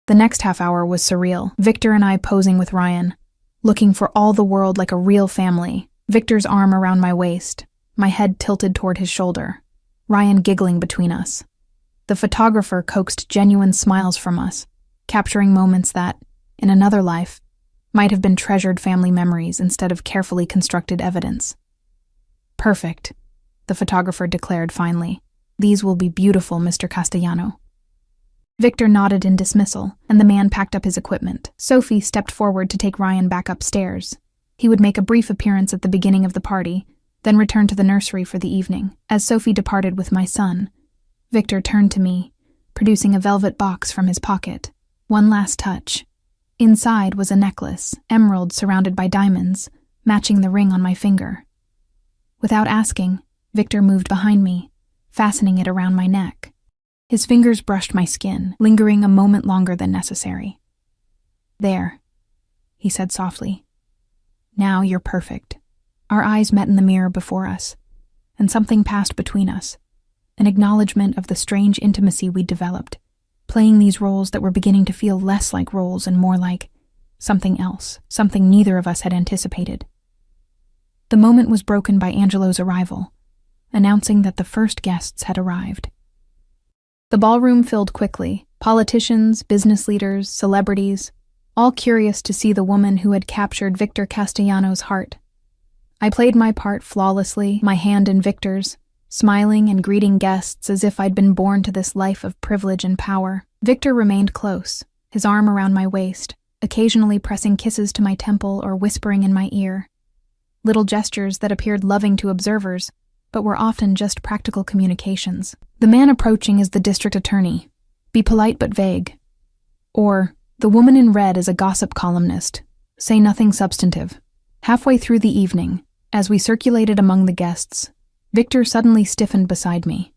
The next half hour was surreal. Victor and I posing with Ryan, looking for all the world like a real family. Victor's arm around my waist, my head tilted toward his shoulder, Ryan giggling between us. The photographer coaxed genuine smiles from us, capturing moments that, in another life, might have been treasured family memories instead of carefully constructed evidence. "Perfect," the photographer declared finally. "These will be beautiful, Mr. Castellano." Victor nodded in dismissal, and the man packed up his equipment. Sophie stepped forward to take Ryan back upstairs. He would make a brief appearance at the beginning of the party, then return to the nursery for the evening. As Sophie departed with my son, Victor turned to me, producing a velvet box from his pocket. One last touch. Inside was a necklace, emerald surrounded by diamonds, matching the ring on my finger. Without asking, Victor moved behind me, fastening it around my neck. His fingers brushed my skin, lingering a moment longer than necessary. "There," he said softly. "Now you're perfect." Our eyes met in the mirror before us, and something passed between us, an acknowledgement of the strange intimacy we'd developed, playing these roles that were beginning to feel less like roles and more like something else, something neither of us had anticipated. The moment was broken by Angelo's arrival, announcing that the first guests had arrived. The ballroom filled quickly, politicians, business leaders, celebrities, all curious to see the woman who had captured Victor Castellano's heart. I played my part flawlessly, my hand in Victor's, smiling and greeting guests as if I'd been born to this life of privilege and power. Victor remained close, his arm around my waist, occasionally pressing kisses to my temple or whispering in my ear. Little gestures that appeared loving to observers, but were often just practical communications. "The man approaching is the district attorney. Be polite but vague." Or, "The woman in red is a gossip columnist. Say nothing substantive." Halfway through the evening, as we circulated among the guests, Victor suddenly stiffened beside me.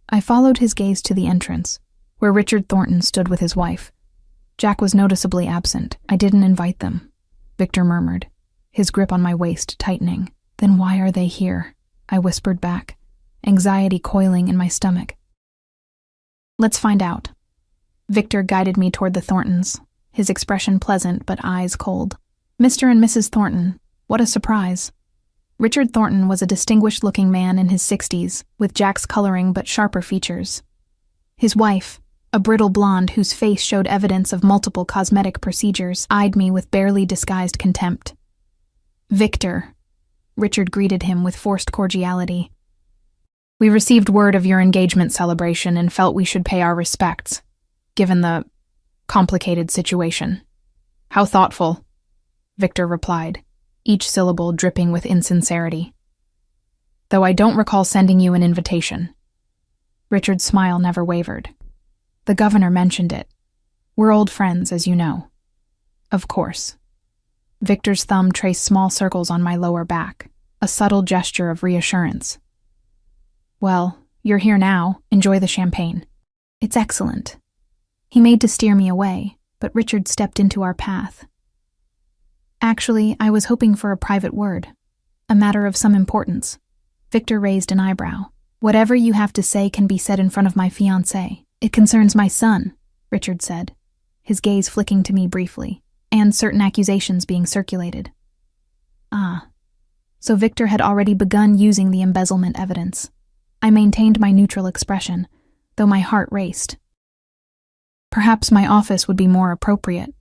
I followed his gaze to the entrance, where Richard Thornton stood with his wife. Jack was noticeably absent. "I didn't invite them," Victor murmured, his grip on my waist tightening. "Then why are they here?" I whispered back, anxiety coiling in my stomach. "Let's find out." Victor guided me toward the Thorntons, his expression pleasant but eyes cold. "Mr. and Mrs. Thornton, what a surprise." Richard Thornton was a distinguished-looking man in his 60s, with Jack's coloring but sharper features. His wife, a brittle blonde whose face showed evidence of multiple cosmetic procedures, eyed me with barely disguised contempt. "Victor," Richard greeted him with forced cordiality. "We received word of your engagement celebration and felt we should pay our respects, given the complicated situation." "How thoughtful," Victor replied, each syllable dripping with insincerity. "Though I don't recall sending you an invitation." Richard's smile never wavered. "The governor mentioned it. We're old friends, as you know." "Of course." Victor's thumb traced small circles on my lower back, a subtle gesture of reassurance. Well, you're here now. Enjoy the champagne. It's excellent. He made to steer me away, but Richard stepped into our path. Actually, I was hoping for a private word, a matter of some importance. Victor raised an eyebrow. Whatever you have to say can be said in front of my fiancé. It concerns my son, Richard said, his gaze flicking to me briefly, and certain accusations being circulated. Ah, so Victor had already begun using the embezzlement evidence. I maintained my neutral expression, though my heart raced. Perhaps my office would be more appropriate,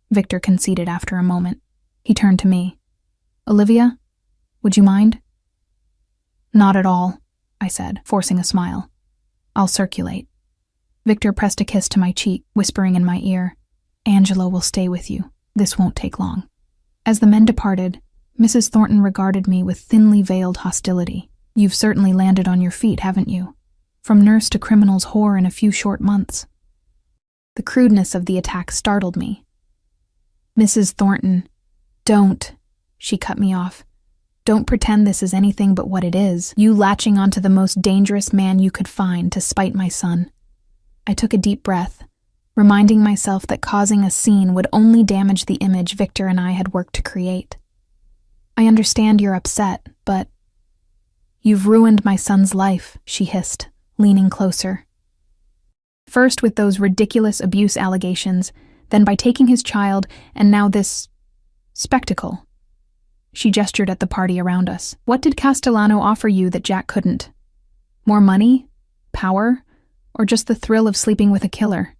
Victor conceded after a moment. He turned to me. Olivia, would you mind? Not at all, I said, forcing a smile. I'll circulate. Victor pressed a kiss to my cheek, whispering in my ear, Angelo will stay with you. This won't take long. As the men departed, Mrs. Thornton regarded me with thinly veiled hostility. You've certainly landed on your feet, haven't you? From nurse to criminal's whore in a few short months. The crudeness of the attack startled me. Mrs. Thornton, don't, she cut me off. Don't pretend this is anything but what it is, you latching onto the most dangerous man you could find to spite my son. I took a deep breath, reminding myself that causing a scene would only damage the image Victor and I had worked to create. I understand you're upset, but... You've ruined my son's life, she hissed, leaning closer. First with those ridiculous abuse allegations, then by taking his child, and now this... spectacle. She gestured at the party around us. What did Castellano offer you that Jack couldn't? More money? Power? Or just the thrill of sleeping with a killer?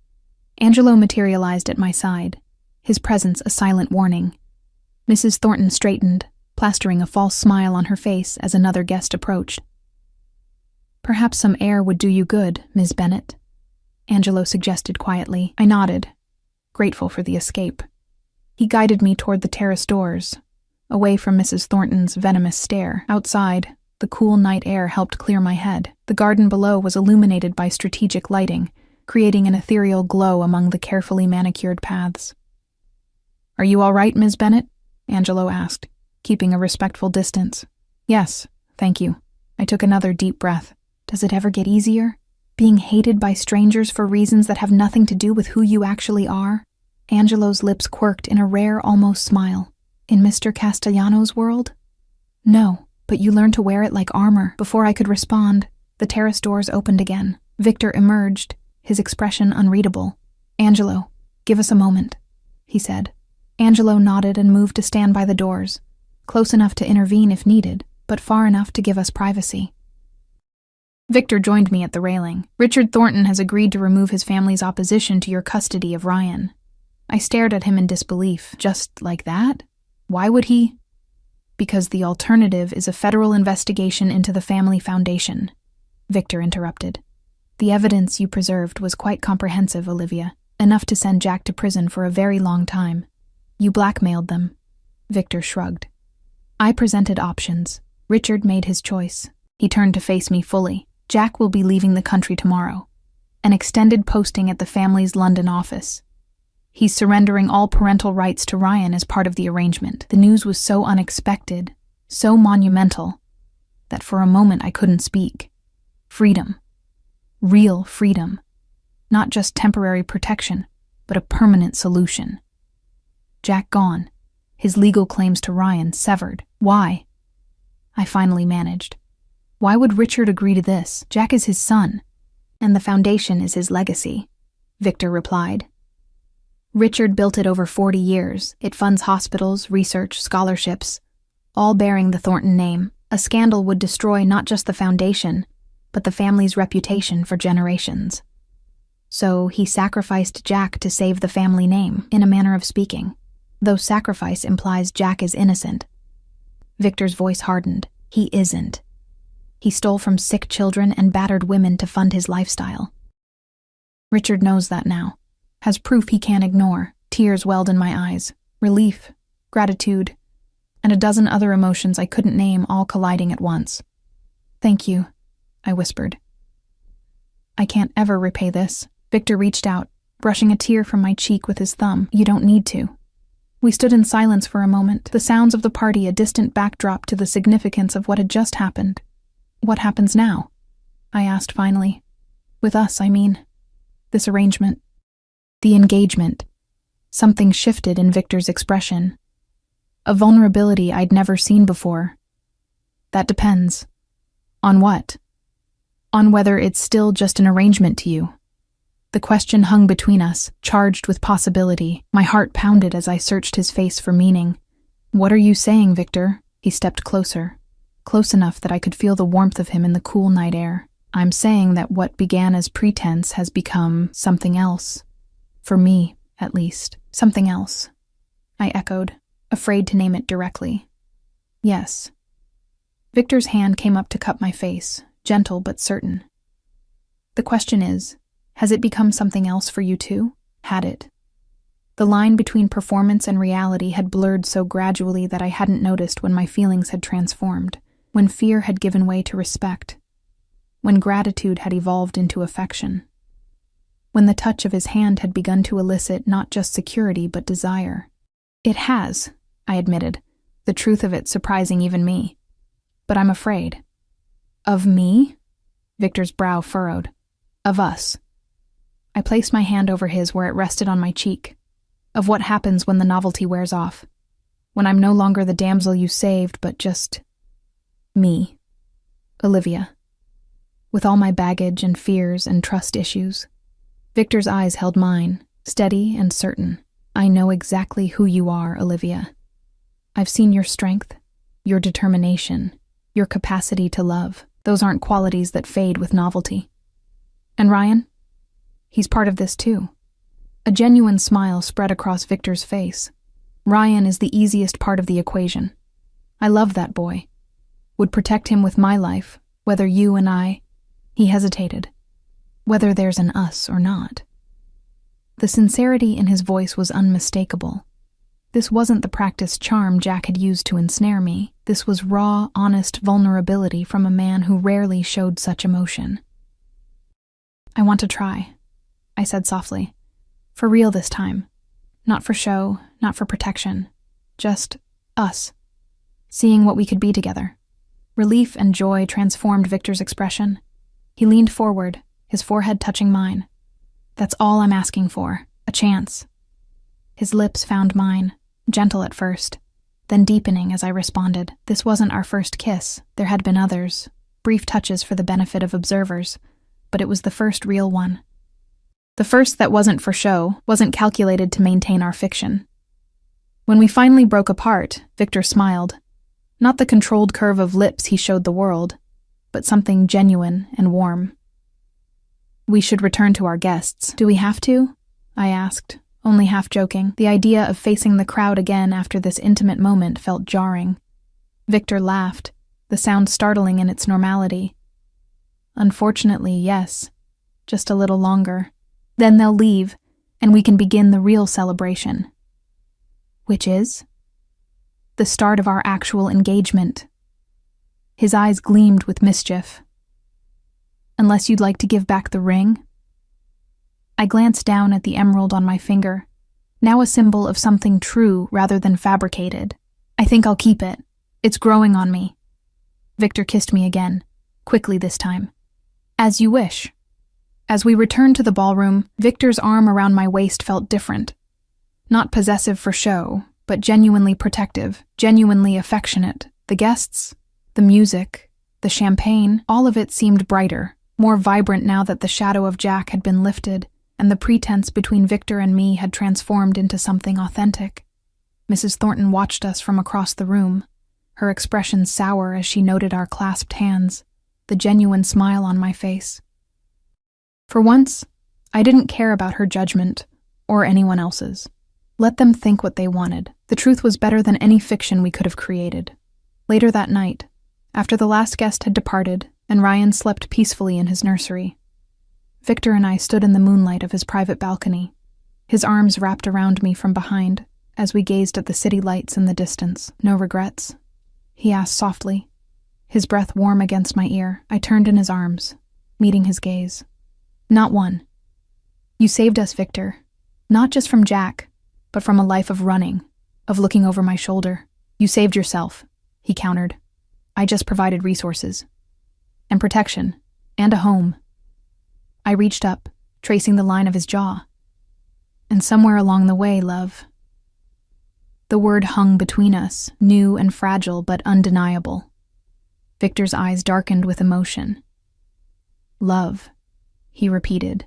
Angelo materialized at my side, his presence a silent warning. Mrs. Thornton straightened, plastering a false smile on her face as another guest approached. Perhaps some air would do you good, Ms. Bennet, Angelo suggested quietly. I nodded, grateful for the escape. He guided me toward the terrace doors, away from Mrs. Thornton's venomous stare. Outside, the cool night air helped clear my head. The garden below was illuminated by strategic lighting, creating an ethereal glow among the carefully manicured paths. Are you all right, Ms. Bennet? Angelo asked, keeping a respectful distance. Yes, thank you. I took another deep breath. Does it ever get easier? Being hated by strangers for reasons that have nothing to do with who you actually are? Angelo's lips quirked in a rare, almost smile. In Mr. Castellano's world? No, but you learned to wear it like armor. Before I could respond, the terrace doors opened again. Victor emerged, his expression unreadable. Angelo, give us a moment, he said. Angelo nodded and moved to stand by the doors, close enough to intervene if needed, but far enough to give us privacy. Victor joined me at the railing. Richard Thornton has agreed to remove his family's opposition to your custody of Ryan. I stared at him in disbelief. Just like that? Why would he? Because the alternative is a federal investigation into the family foundation, Victor interrupted. The evidence you preserved was quite comprehensive, Olivia, enough to send Jack to prison for a very long time. You blackmailed them. Victor shrugged. I presented options. Richard made his choice. He turned to face me fully. Jack will be leaving the country tomorrow. An extended posting at the family's London office. He's surrendering all parental rights to Ryan as part of the arrangement. The news was so unexpected, so monumental, that for a moment I couldn't speak. Freedom. Real freedom. Not just temporary protection, but a permanent solution. Jack gone. His legal claims to Ryan severed. Why? I finally managed. Why would Richard agree to this? Jack is his son, and the foundation is his legacy, Victor replied. Richard built it over 40 years. It funds hospitals, research, scholarships, all bearing the Thornton name. A scandal would destroy not just the foundation, but the family's reputation for generations. So he sacrificed Jack to save the family name, in a manner of speaking, though sacrifice implies Jack is innocent. Victor's voice hardened. He isn't. He stole from sick children and battered women to fund his lifestyle. Richard knows that now. Has proof he can't ignore. Tears welled in my eyes. Relief, gratitude, and a dozen other emotions I couldn't name, all colliding at once. Thank you, I whispered. I can't ever repay this. Victor reached out, brushing a tear from my cheek with his thumb. You don't need to. We stood in silence for a moment, the sounds of the party a distant backdrop to the significance of what had just happened. "What happens now?" I asked finally. "With us, I mean. This arrangement." The engagement. Something shifted in Victor's expression. A vulnerability I'd never seen before. "That depends." "On what?" "On whether it's still just an arrangement to you." The question hung between us, charged with possibility. My heart pounded as I searched his face for meaning. "What are you saying, Victor?" He stepped closer, close enough that I could feel the warmth of him in the cool night air. "I'm saying that what began as pretense has become something else. For me, at least. Something else." I echoed, afraid to name it directly. "Yes." Victor's hand came up to cup my face, gentle but certain. "The question is, has it become something else for you too? Had it?" The line between performance and reality had blurred so gradually that I hadn't noticed when my feelings had transformed, when fear had given way to respect, when gratitude had evolved into affection, when the touch of his hand had begun to elicit not just security but desire. "It has," I admitted, the truth of it surprising even me. "But I'm afraid." "Of me?" Victor's brow furrowed. "Of us." I placed my hand over his where it rested on my cheek. "Of what happens when the novelty wears off. When I'm no longer the damsel you saved, but just me. Olivia. With all my baggage and fears and trust issues." Victor's eyes held mine, steady and certain. "I know exactly who you are, Olivia. I've seen your strength, your determination, your capacity to love. Those aren't qualities that fade with novelty. And Ryan? He's part of this too." A genuine smile spread across Victor's face. "Ryan is the easiest part of the equation. I love that boy. Would protect him with my life, whether you and I—" He hesitated. "Whether there's an us or not." The sincerity in his voice was unmistakable. This wasn't the practiced charm Jack had used to ensnare me. This was raw, honest vulnerability from a man who rarely showed such emotion. "I want to try," I said softly. "For real this time. Not for show, not for protection. Just us. Seeing what we could be together." Relief and joy transformed Victor's expression. He leaned forward, his forehead touching mine. "That's all I'm asking for. A chance." His lips found mine, gentle at first, then deepening as I responded. This wasn't our first kiss. There had been others, brief touches for the benefit of observers, but it was the first real one. The first that wasn't for show, wasn't calculated to maintain our fiction. When we finally broke apart, Victor smiled. Not the controlled curve of lips he showed the world, but something genuine and warm. "We should return to our guests. Do we have to?" I asked, only half joking. The idea of facing the crowd again after this intimate moment felt jarring. Victor laughed, the sound startling in its normality. "Unfortunately, yes. Just a little longer. Then they'll leave, and we can begin the real celebration." "Which is?" "The start of our actual engagement." His eyes gleamed with mischief. "Unless you'd like to give back the ring?" I glanced down at the emerald on my finger, now a symbol of something true rather than fabricated. "I think I'll keep it. It's growing on me." Victor kissed me again, quickly this time. "As you wish." As we returned to the ballroom, Victor's arm around my waist felt different. Not possessive for show, but genuinely protective, genuinely affectionate. The guests, the music, the champagne, all of it seemed brighter, more vibrant now that the shadow of Jack had been lifted, and the pretense between Victor and me had transformed into something authentic. Mrs. Thornton watched us from across the room, her expression sour as she noted our clasped hands, the genuine smile on my face. For once, I didn't care about her judgment, or anyone else's. Let them think what they wanted. The truth was better than any fiction we could have created. Later that night, after the last guest had departed and Ryan slept peacefully in his nursery, Victor and I stood in the moonlight of his private balcony, his arms wrapped around me from behind as we gazed at the city lights in the distance. "No regrets?" he asked softly, his breath warm against my ear. I turned in his arms, meeting his gaze. "Not one. You saved us, Victor, not just from Jack, but from a life of running, of looking over my shoulder. You saved yourself, he countered. I just provided resources. And protection. And a home. I reached up, tracing the line of his jaw. And somewhere along the way, love. The word hung between us, new and fragile but undeniable. Victor's eyes darkened with emotion. Love, he repeated,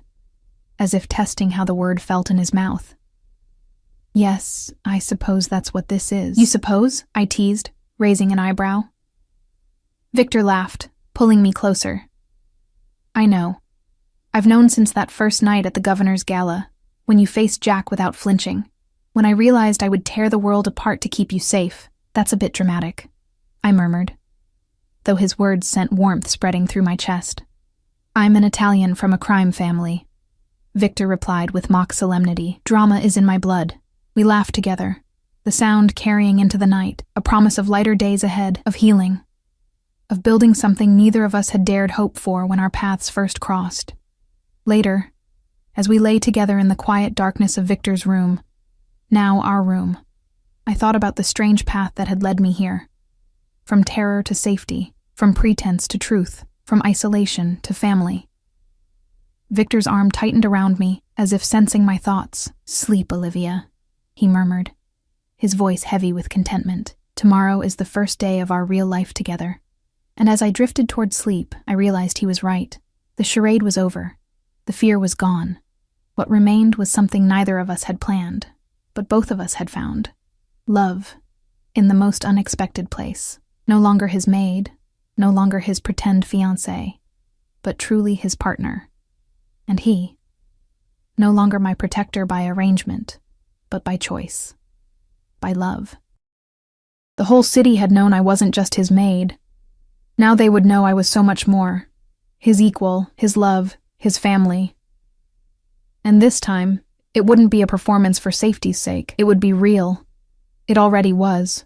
as if testing how the word felt in his mouth. Yes, I suppose that's what this is. You suppose? I teased, raising an eyebrow. Victor laughed, pulling me closer. I know. I've known since that first night at the governor's gala, when you faced Jack without flinching. When I realized I would tear the world apart to keep you safe. That's a bit dramatic, I murmured, though his words sent warmth spreading through my chest. I'm an Italian from a crime family, Victor replied with mock solemnity. Drama is in my blood. We laughed together, the sound carrying into the night, a promise of lighter days ahead, of healing, of building something neither of us had dared hope for when our paths first crossed. Later, as we lay together in the quiet darkness of Victor's room, now our room, I thought about the strange path that had led me here. From terror to safety, from pretense to truth, from isolation to family. Victor's arm tightened around me, as if sensing my thoughts. Sleep, Olivia, he murmured, his voice heavy with contentment. Tomorrow is the first day of our real life together. And as I drifted toward sleep, I realized he was right. The charade was over. The fear was gone. What remained was something neither of us had planned, but both of us had found. Love, in the most unexpected place. No longer his maid, no longer his pretend fiancé, but truly his partner. And he, no longer my protector by arrangement, but by choice. By love. The whole city had known I wasn't just his maid. Now they would know I was so much more. His equal, his love, his family. And this time, it wouldn't be a performance for safety's sake. It would be real. It already was.